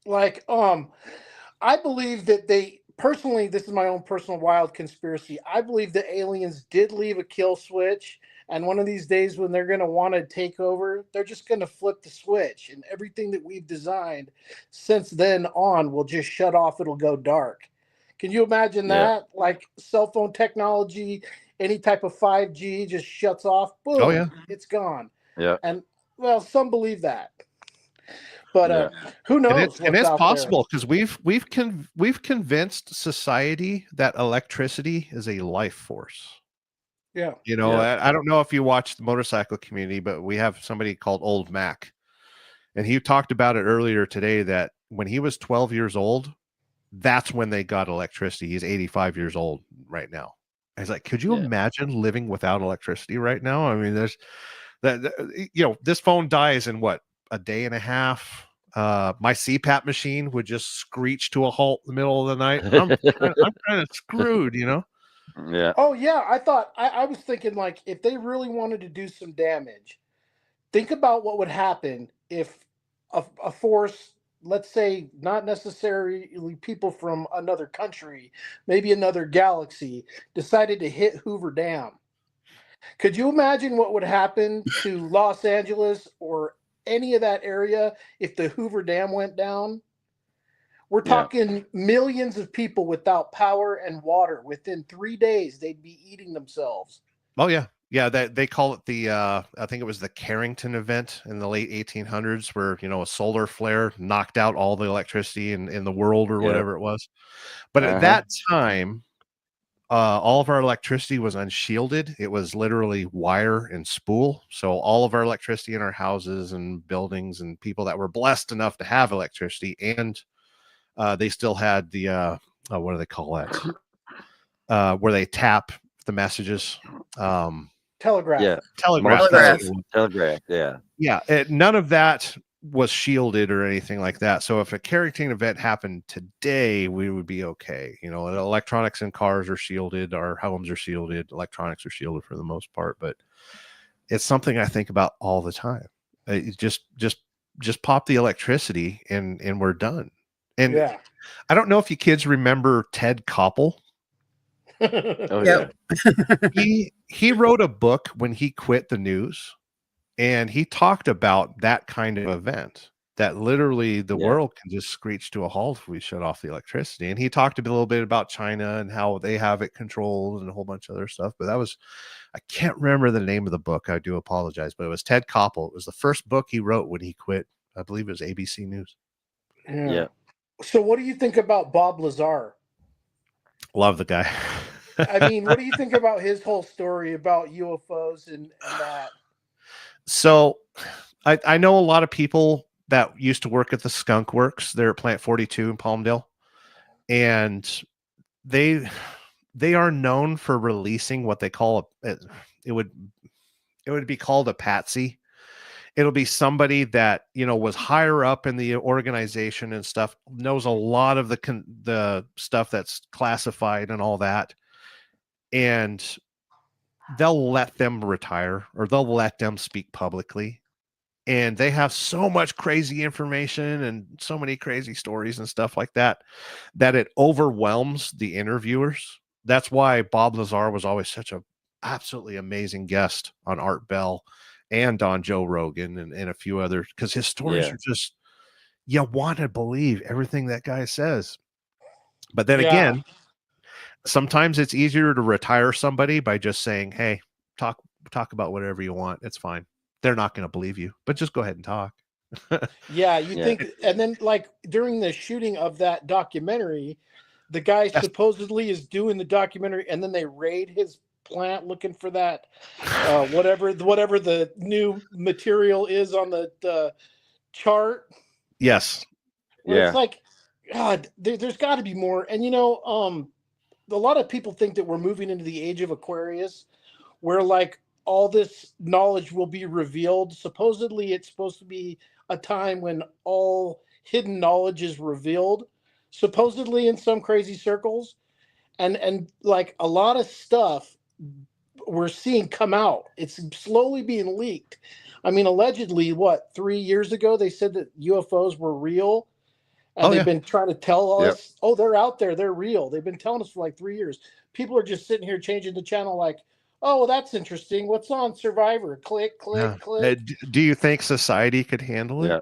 Like, I believe that personally, this is my own personal wild conspiracy. I believe the aliens did leave a kill switch, and one of these days when they're going to want to take over, they're just going to flip the switch, and everything that we've designed since then on will just shut off. It'll go dark. Can you imagine that? Like cell phone technology, any type of 5G just shuts off. Boom. Oh yeah, it's gone. Yeah. And well, some believe that, but who knows? And it's possible because we've convinced society that electricity is a life force. Yeah. I don't know if you watch the motorcycle community, but we have somebody called Old Mac, and he talked about it earlier today that when he was 12 years old, that's when they got electricity. He's 85 years old right now. I was like, could you imagine living without electricity right now? I mean, there's this phone dies in what, a day and a half. My CPAP machine would just screech to a halt in the middle of the night. I'm kind of screwed, Yeah. Oh yeah, I was thinking, like, if they really wanted to do some damage, think about what would happen if a force, let's say not necessarily people from another country, maybe another galaxy, decided to hit Hoover Dam. Could you imagine what would happen to Los Angeles or any of that area if the Hoover Dam went down? We're talking millions of people without power and water. Within 3 days, they'd be eating themselves. Oh yeah. Yeah, that they call it the I think it was the Carrington event in the late 1800s, where a solar flare knocked out all the electricity in the world or Yep. whatever it was. But at Uh-huh. that time, all of our electricity was unshielded. It was literally wire and spool. So all of our electricity in our houses and buildings and people that were blessed enough to have electricity, and they still had the what do they call that? Where they tap the messages. Telegraph. Yeah. Telegraph. Most Telegraph. of it was telegraph. Yeah. Yeah, none of that was shielded or anything like that. So if a Carrington event happened today, we would be okay. Electronics in cars are shielded, our homes are shielded, electronics are shielded for the most part. But it's something I think about all the time. Just pop the electricity and we're done. And Yeah. I don't know if you kids remember Ted Koppel. Oh Yep. yeah. He wrote a book when he quit the news, and he talked about that kind of event, that literally the Yeah. world can just screech to a halt if we shut off the electricity. And he talked a little bit about China and how they have it controlled and a whole bunch of other stuff. But I can't remember the name of the book. I do apologize, but it was Ted Koppel. It was the first book he wrote when he quit. I believe it was ABC News. Yeah. So what do you think about Bob Lazar? Love the guy. I mean, what do you think about his whole story about UFOs and that? So I know a lot of people that used to work at the Skunk Works. They're at Plant 42 in Palmdale. And they are known for releasing what they call it would be called a patsy. It'll be somebody that, was higher up in the organization and stuff, knows a lot of the stuff that's classified and all that. And they'll let them retire, or they'll let them speak publicly. And they have so much crazy information and so many crazy stories and stuff like that it overwhelms the interviewers. That's why Bob Lazar was always such a absolutely amazing guest on Art Bell and on Joe Rogan and a few others, because his stories are just, you want to believe everything that guy says. But then again, sometimes it's easier to retire somebody by just saying, hey, talk about whatever you want. It's fine. They're not going to believe you, but just go ahead and talk. Yeah, you think, and then like during the shooting of that documentary, the guy supposedly is doing the documentary, and then they raid his plant looking for that whatever the new material is on the chart. Yes. Well, it's like, God, there's got to be more. And a lot of people think that we're moving into the age of Aquarius, where like all this knowledge will be revealed. Supposedly, it's supposed to be a time when all hidden knowledge is revealed, supposedly in some crazy circles. And like a lot of stuff we're seeing come out. It's slowly being leaked. I mean, allegedly, 3 years ago, they said that UFOs were real. And they've been trying to tell us, oh, they're out there. They're real. They've been telling us for like 3 years. People are just sitting here changing the channel like, oh, well, that's interesting. What's on Survivor? Click, click, click. Do you think society could handle it? Yeah.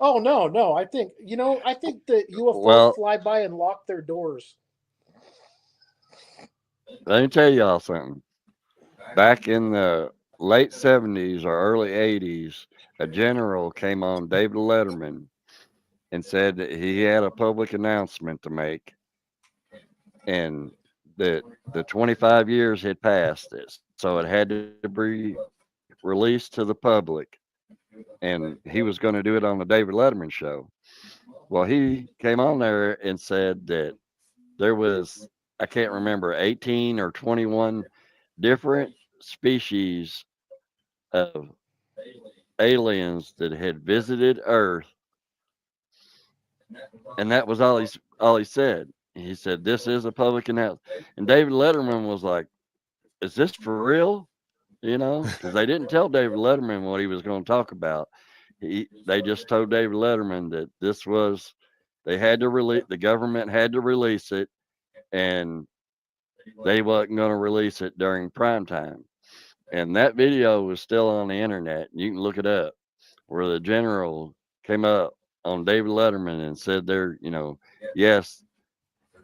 Oh, no. I think that UFOs fly by and lock their doors. Let me tell y'all something. Back in the late 70s or early 80s, a general came on David Letterman and said that he had a public announcement to make, and that the 25 years had passed this, so it had to be released to the public, and he was going to do it on the David Letterman show. Well, he came on there and said that there was, I can't remember, 18 or 21 different species of aliens that had visited Earth, and that was all he said. He said, "This is a public announcement," and David Letterman was like, "Is this for real?" Because they didn't tell David Letterman what he was going to talk about. They just told David Letterman that this was, they had to release, the government had to release it, and they wasn't going to release it during prime time. And that video was still on the internet. You can look it up, where the general came up on David Letterman and said yes,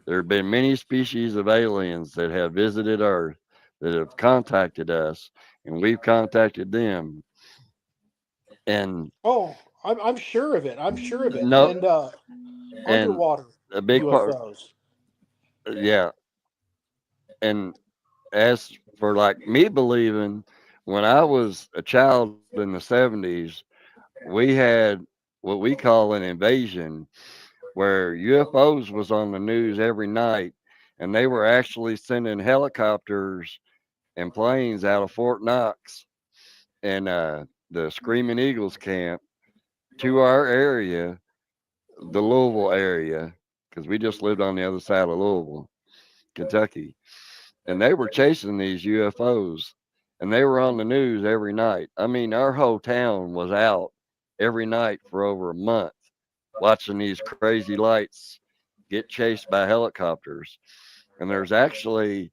there have been many species of aliens that have visited Earth. that have contacted us, and we've contacted them. And Oh, I'm sure of it. I'm sure of it. no, And and underwater a big part, UFOs. yeah. And as for like me believing, when I was a child in the 70s, we had what we call an invasion where UFOs was on the news every night, and they were actually sending helicopters and planes out of Fort Knox and the Screaming Eagles camp to our area, the Louisville area, because we just lived on the other side of Louisville, Kentucky, and they were chasing these UFOs, and they were on the news every night. I mean, our whole town was out every night for over a month watching these crazy lights get chased by helicopters. And there's actually,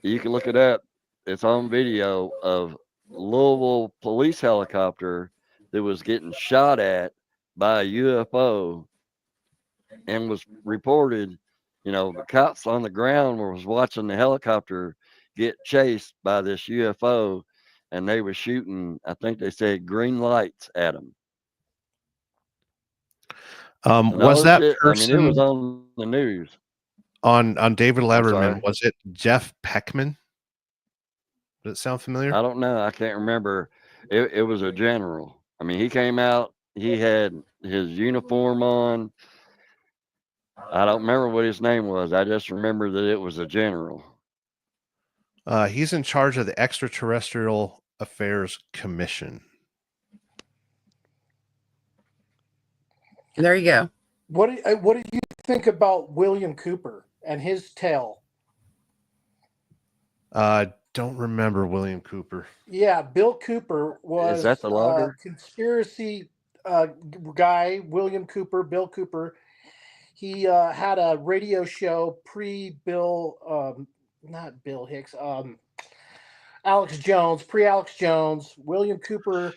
you can look it up, it's on video of Louisville police helicopter that was getting shot at by a UFO and was reported. The cops on the ground was watching the helicopter get chased by this UFO, and they were shooting, I think they said, green lights at them. Was that I mean, it was person on the news. on David I'm Letterman? sorry. Was it Jeff Peckman? Does it sound familiar? I don't know. I can't remember. It was a general. I mean, he came out. He had his uniform on. I don't remember what his name was. I just remember that it was a general. He's in charge of the Extraterrestrial Affairs Commission. There you go. What did you think about William Cooper and his tale? Don't remember William Cooper. Yeah, Bill Cooper was Is that the logger? Conspiracy guy. William Cooper, Bill Cooper. He had a radio show pre-Bill, not Bill Hicks, Alex Jones, pre-Alex Jones. William Cooper.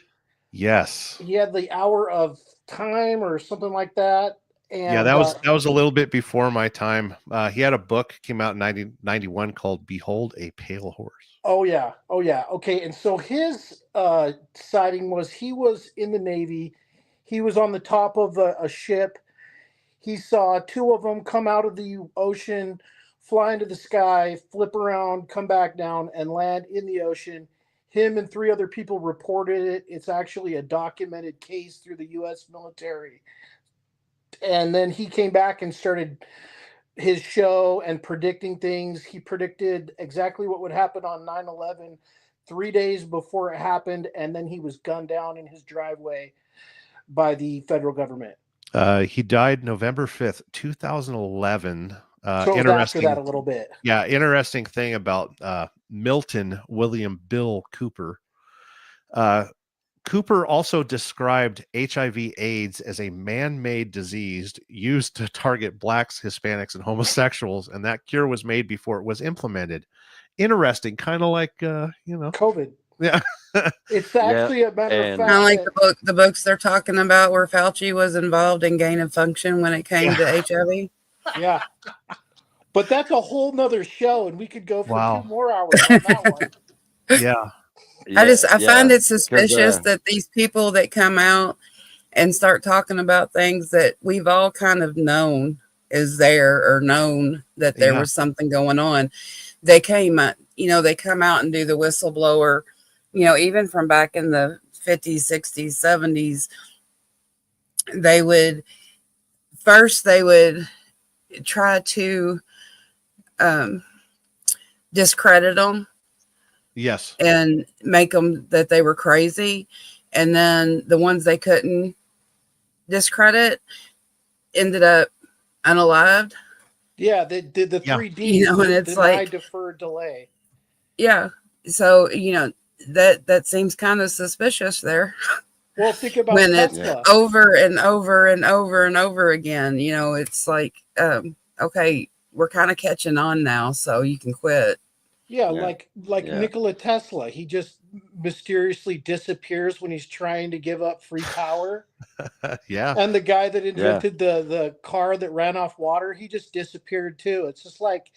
Yes. He had the Hour of Time or something like that. And yeah, that was a little bit before my time. He had a book came out in 1991 called "Behold a Pale Horse." Oh yeah. Okay, and so his sighting was he was in the Navy. He was on the top of a ship. He saw two of them come out of the ocean, fly into the sky, flip around, come back down, and land in the ocean. Him and 3 other people reported it. It's actually a documented case through the U.S. military. And then he came back and started his show and predicting things. He predicted exactly what would happen on 9/11 3 days before it happened, and then he was gunned down in his driveway by the federal government. He died November 5th, 2011. So after that a little bit. Yeah, interesting thing about Milton William Bill Cooper. Cooper also described HIV/AIDS as a man-made disease used to target blacks, Hispanics, and homosexuals, and that cure was made before it was implemented. Interesting, kind of like COVID. Yeah. It's actually a matter of fact. Kind of like the books they're talking about where Fauci was involved in gain of function when it came to HIV. Yeah. But that's a whole nother show, and we could go for 2 more hours on that one. Yeah. I find it suspicious that these people that come out and start talking about things that we've all kind of known is there or known that there was something going on. They came, they come out and do the whistleblower, even from back in the 50s, 60s, 70s, they would try to discredit them. Yes. And make them that they were crazy. And then the ones they couldn't discredit ended up unalived. Yeah, they did the 3D. And it's deny, like defer, delay. Yeah. So, that seems kind of suspicious there. Well, think about when Tesla. It's over and over and over and over again. It's like, okay, we're kind of catching on now, so you can quit. Yeah, like Nikola Tesla. He just mysteriously disappears when he's trying to give up free power. Yeah. And the guy that invented the car that ran off water, he just disappeared too. It's just like,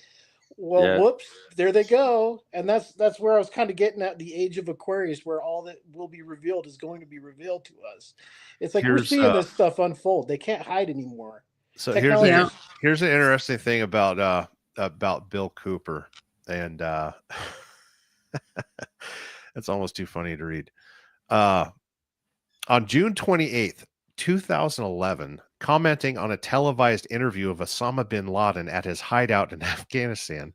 Well, Yeah. whoops, there they go. And that's where I was kind of getting at the age of Aquarius, where all that will be revealed is going to be revealed to us. It's like we're Here's seeing this stuff unfold. They can't hide anymore. so Technology. Yeah. here's an interesting thing about Bill Cooper, and it's almost too funny to read. On June 28th, 2011, commenting on a televised interview of Osama bin Laden at his hideout in Afghanistan,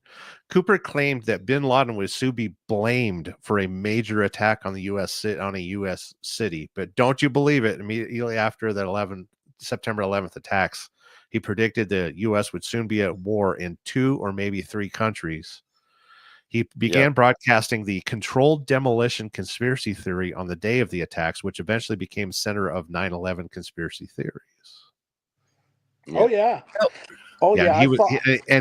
Cooper claimed that bin Laden would soon be blamed for a major attack on the U.S. city. But don't you believe it? Immediately after the September 11th attacks, he predicted the U.S. would soon be at war in 2 or maybe 3 countries. He began broadcasting the controlled demolition conspiracy theory on the day of the attacks, which eventually became center of 9/11 conspiracy theories. Oh yeah. Oh yeah.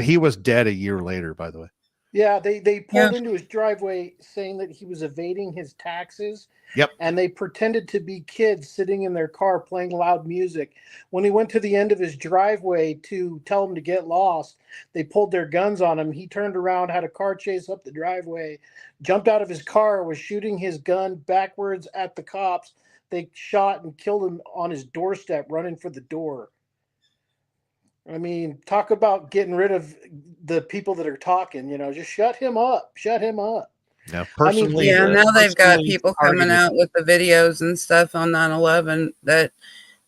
He was dead a year later, by the way. Yeah, they pulled into his driveway saying that he was evading his taxes. Yep. And they pretended to be kids sitting in their car playing loud music. When he went to the end of his driveway to tell him to get lost, they pulled their guns on him. He turned around, had a car chase up the driveway, jumped out of his car, was shooting his gun backwards at the cops. They shot and killed him on his doorstep, running for the door. I mean, talk about getting rid of the people that are talking, just shut him up. Shut him up. Now, personally, now they've got people coming out with the videos and stuff on 9/11 that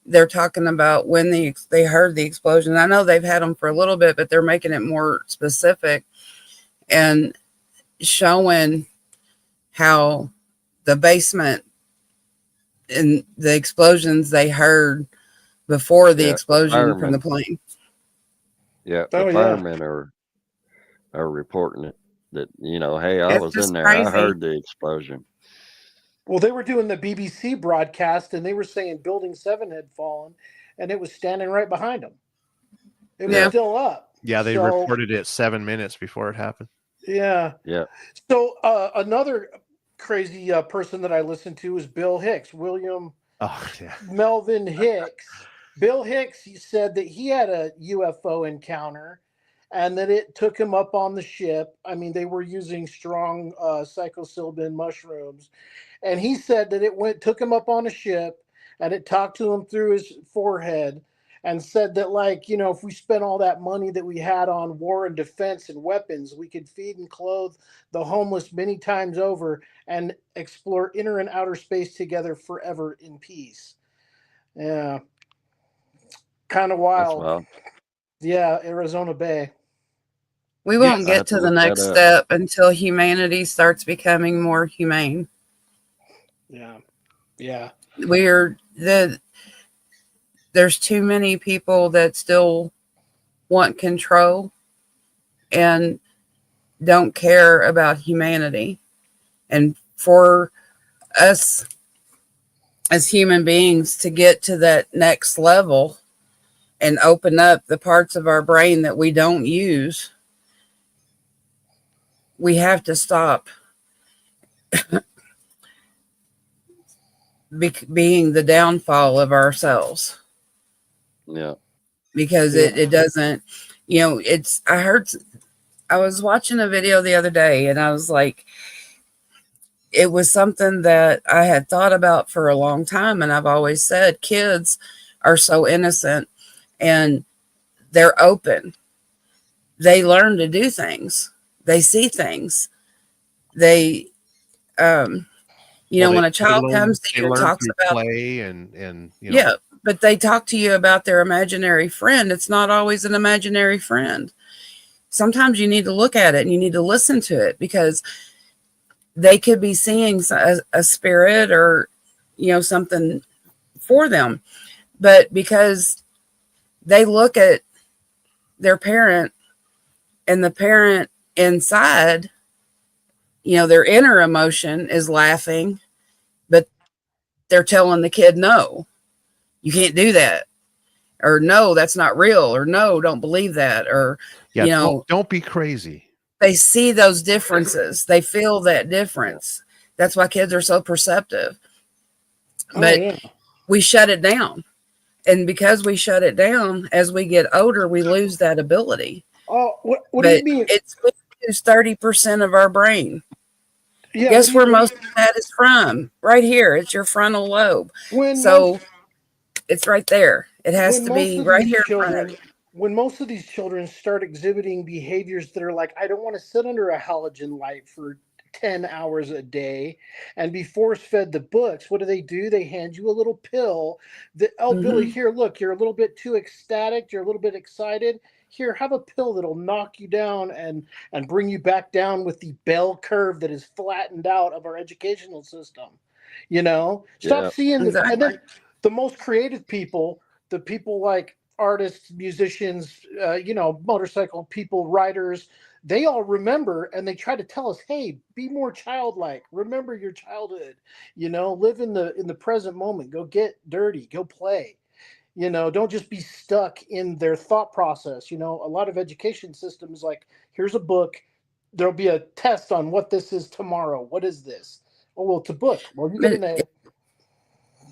they're talking about when they heard the explosion. I know they've had them for a little bit, but they're making it more specific and showing how the basement and the explosions they heard before the explosion from the plane. Yeah, the firemen are reporting it that, hey, I was in there. Crazy. I heard the explosion. Well, they were doing the BBC broadcast, and they were saying Building 7 had fallen, and it was standing right behind them. It was still up. Yeah, they reported it 7 minutes before it happened. Yeah. Yeah. So another crazy person that I listened to is Bill Hicks, William Melvin Hicks. Bill Hicks said that he had a UFO encounter and that it took him up on the ship. I mean, they were using strong psilocybin mushrooms. And he said that it took him up on a ship and it talked to him through his forehead and said that, if we spent all that money that we had on war and defense and weapons, we could feed and clothe the homeless many times over and explore inner and outer space together forever in peace. Yeah. Kind of wild. Yeah, Arizona Bay. We won't get to the next step until humanity starts becoming more humane. Yeah. Yeah. There's too many people that still want control and don't care about humanity. And for us as human beings to get to that next level and open up the parts of our brain that we don't use, we have to stop being the downfall of ourselves. Yeah. Because it doesn't, I was watching a video the other day and I was like, it was something that I had thought about for a long time. And I've always said kids are so innocent and they're open. They learn to do things. They see things. They, when a child comes to you and talks about play and but they talk to you about their imaginary friend. It's not always an imaginary friend. Sometimes you need to look at it and you need to listen to it because they could be seeing a spirit or, something for them. But because they look at their parent and the parent inside, their inner emotion is laughing, but they're telling the kid, no, you can't do that. Or no, that's not real. Or no, don't believe that. Or, don't be crazy. They see those differences. They feel that difference. That's why kids are so perceptive. But we shut it down. And because we shut it down, as we get older, we lose that ability. Oh, what do you mean? use 30% of our brain. Yeah, Guess what where do you- most of that is from? Right here. It's your frontal lobe. when So most, it's right there. It has when to most be of right these here in front of children you. when most of these children start exhibiting behaviors that are like, I don't want to sit under a halogen light for 10 hours a day and be force fed the books, what do? They hand you a little pill that, oh, Billy, Mhm. here, look, you're a little bit too ecstatic, you're a little bit excited. Here, have a pill that'll knock you down and bring you back down with the bell curve that is flattened out of our educational system. Stop Yeah. seeing the, and Exactly. then the most creative people, the people like artists, musicians, motorcycle people, writers, they all remember and they try to tell us, hey, be more childlike. Remember your childhood. Live in the present moment. Go get dirty. Go play. Don't just be stuck in their thought process. A lot of education systems like, here's a book. There'll be a test on what this is tomorrow. What is this? Oh, well, it's a book. Well, you get an A.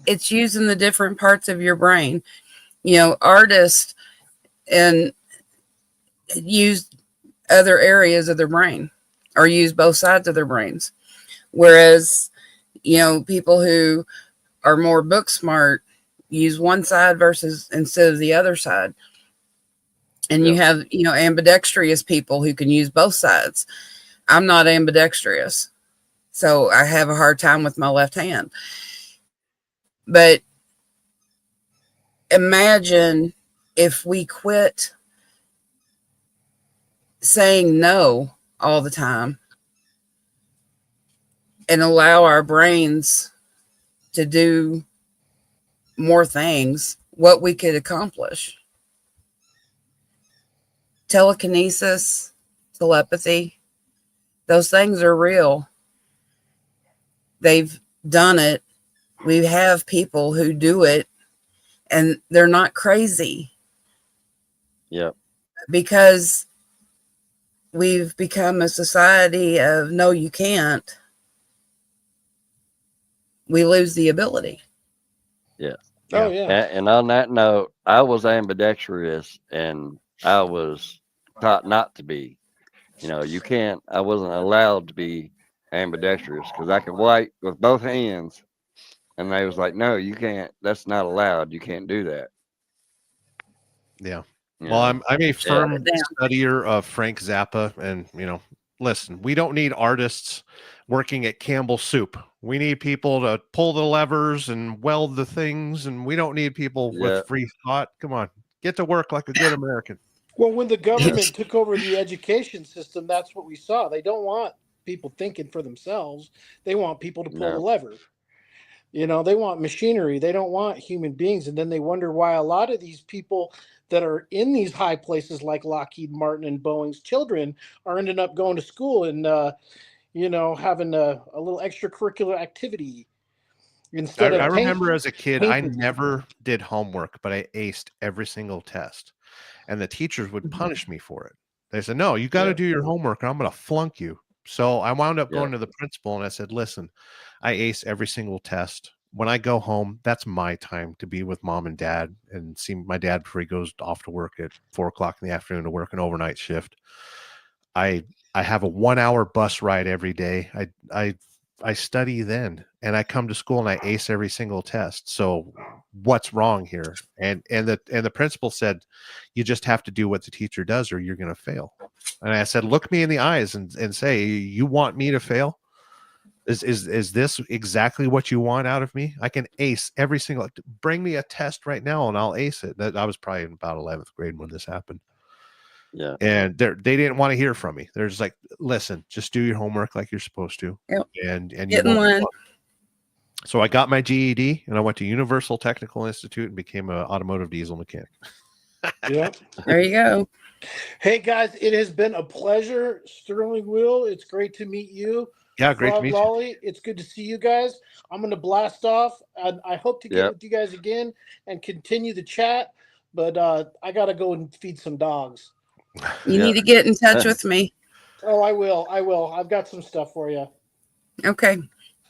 It's using the different parts of your brain. Artists and use other areas of their brain or use both sides of their brains. Whereas, people who are more book smart use one side versus instead of the other side. And you have, ambidextrous people who can use both sides. I'm not ambidextrous, so I have a hard time with my left hand. But imagine if we quit saying no all the time and allow our brains to do more things, what we could accomplish. Telekinesis, telepathy, those things are real. They've done it. We have people who do it, and they're not crazy. Yep. Because we've become a society of no, you can't. We lose the ability. Yeah. Oh, yeah. And on that note, I was ambidextrous and I was taught not to be. I wasn't allowed to be ambidextrous because I could write with both hands. And they was like, no, you can't. That's not allowed. You can't do that. Yeah. You Well, know? I'm a firm Shut it down. studier of Frank Zappa, and listen, we don't need artists working at Campbell Soup. We need people to pull the levers and weld the things, and we don't need people Yeah. with free thought. Come on, get to work like a good American. Well, when the government took over the education system, that's what we saw. They don't want people thinking for themselves. They want people to pull the No. lever. They want machinery. They don't want human beings. And then they wonder why a lot of these people that are in these high places like Lockheed Martin and Boeing's children are ending up going to school and, having a little extracurricular activity instead I of remember as a kid, I painting. never did homework, but I aced every single test, and the teachers would Mhm. punish me for it. They said, "No, you got to Yeah. do your homework, or I'm going to flunk you." So I wound up Yeah. going to the principal and I said, "Listen, I ace every single test. When I go home, that's my time to be with mom and dad and see my dad before he goes off to work at 4 o'clock in the afternoon to work an overnight shift. I have a 1 hour bus ride every day. I study then, and I come to school and I ace every single test. So what's wrong here?" And the principal said, "You just have to do what the teacher does, or you're going to fail." And I said, "Look me in the eyes and say, you want me to fail? Is this exactly what you want out of me? I can ace every single. Bring me a test right now, and I'll ace it." I was probably in about 11th grade when this happened. Yeah. And they didn't want to hear from me. They're just like, "Listen, just do your homework like you're supposed to, Yep. and you Get in won't." line. So I got my GED and I went to Universal Technical Institute and became an automotive diesel mechanic. Yeah. There you go. Hey, guys, it has been a pleasure. Sterling Will, it's great to meet you. Yeah, great to Frog meet you. Lolly, it's good to see you guys. I'm going to blast off. I hope to get Yep. with you guys again and continue the chat, but I got to go and feed some dogs. You Yeah. need to get in touch with me. Oh, I will. I've got some stuff for you. Okay.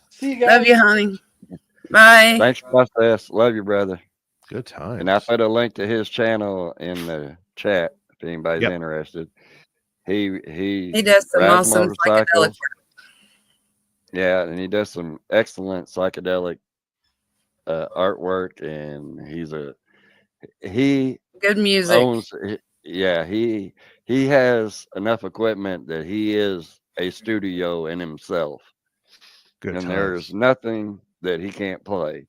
See you guys. Love you, honey. Bye. Thanks, process. Love you, brother. Good times. And I put a link to his channel in the chat if anybody's Yep. interested. He does some rides awesome psychedelic motorcycles. work. Yeah, and he does some excellent psychedelic artwork, and he Good music. owns. Yeah, he has enough equipment that he is a studio in himself, Good and times. there's nothing that he can't play.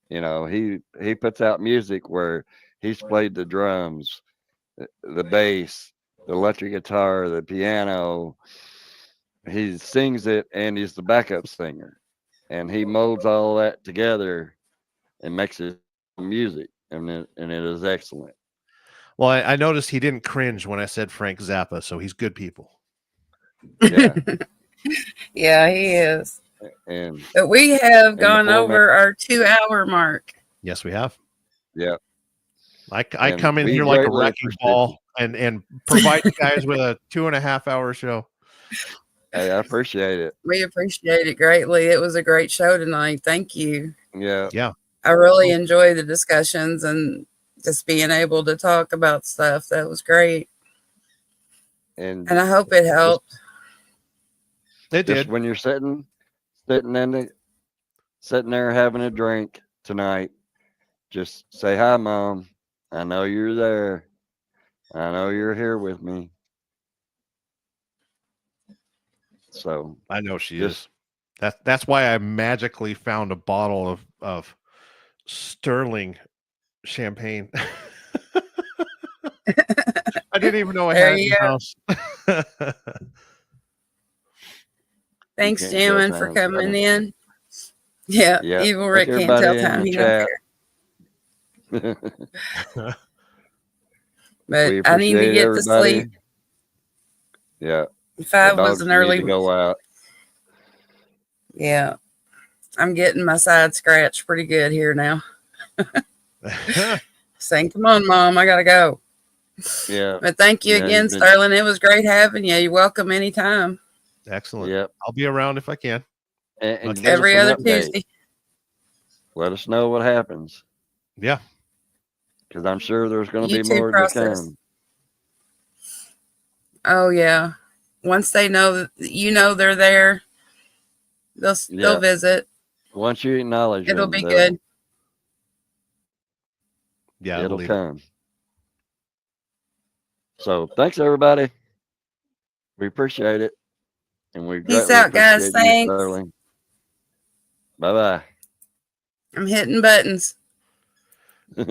You know, he puts out music where he's played the drums, the bass, the electric guitar, the piano. He sings it, and he's the backup singer, and he molds all that together and makes it music, and it is excellent. Well, I noticed he didn't cringe when I said Frank Zappa, so he's good people. Yeah, Yeah, he is. and But we have the gone format, over our 2-hour mark. Yes, we have. yeah, I and come in we here like a greatly wrecking appreciate you. ball and provide you guys with a 2.5-hour show. Hey, I appreciate it. We appreciate it greatly. It was a great show tonight. Thank you. Yeah, Yeah. I really enjoy the discussions and just being able to talk about stuff. That was great. and And I hope it helped. It just did. when you're sitting there having a drink tonight, just say hi, Mom. I know you're there. I know you're here with me. So I know she just is. That's why I magically found a bottle of Sterling champagne. I didn't even know I There had it in you the go. house. Thanks, can't tell Jammin, for time, coming brother. in. Yeah, Yeah, Evil thank Rick can't tell everybody in time. the He don't chat. care. But We I need to appreciate get to everybody. sleep. Yeah, the 5 was dogs an need early. to go out. Yeah, I'm getting my side scratched pretty good here now. Saying, "Come on, Mom, I gotta go." Yeah, But thank you yeah, again, you've been. Sterling. It was great having you. You're welcome anytime. Excellent. Yep, I'll be around if I can. and Okay. give us Every an other update. Tuesday. Let us know what happens, Yeah. because I'm sure there's going to be YouTube more to process. come. Oh yeah. Once they know that you know they're there, they'll Yeah, visit. once you acknowledge It'll them, be good. Yeah. I it'll believe it. come. So thanks everybody. We appreciate it, and we Peace greatly out, guys. appreciate you, Thanks. Sterling. Bye I'm hitting buttons. bye.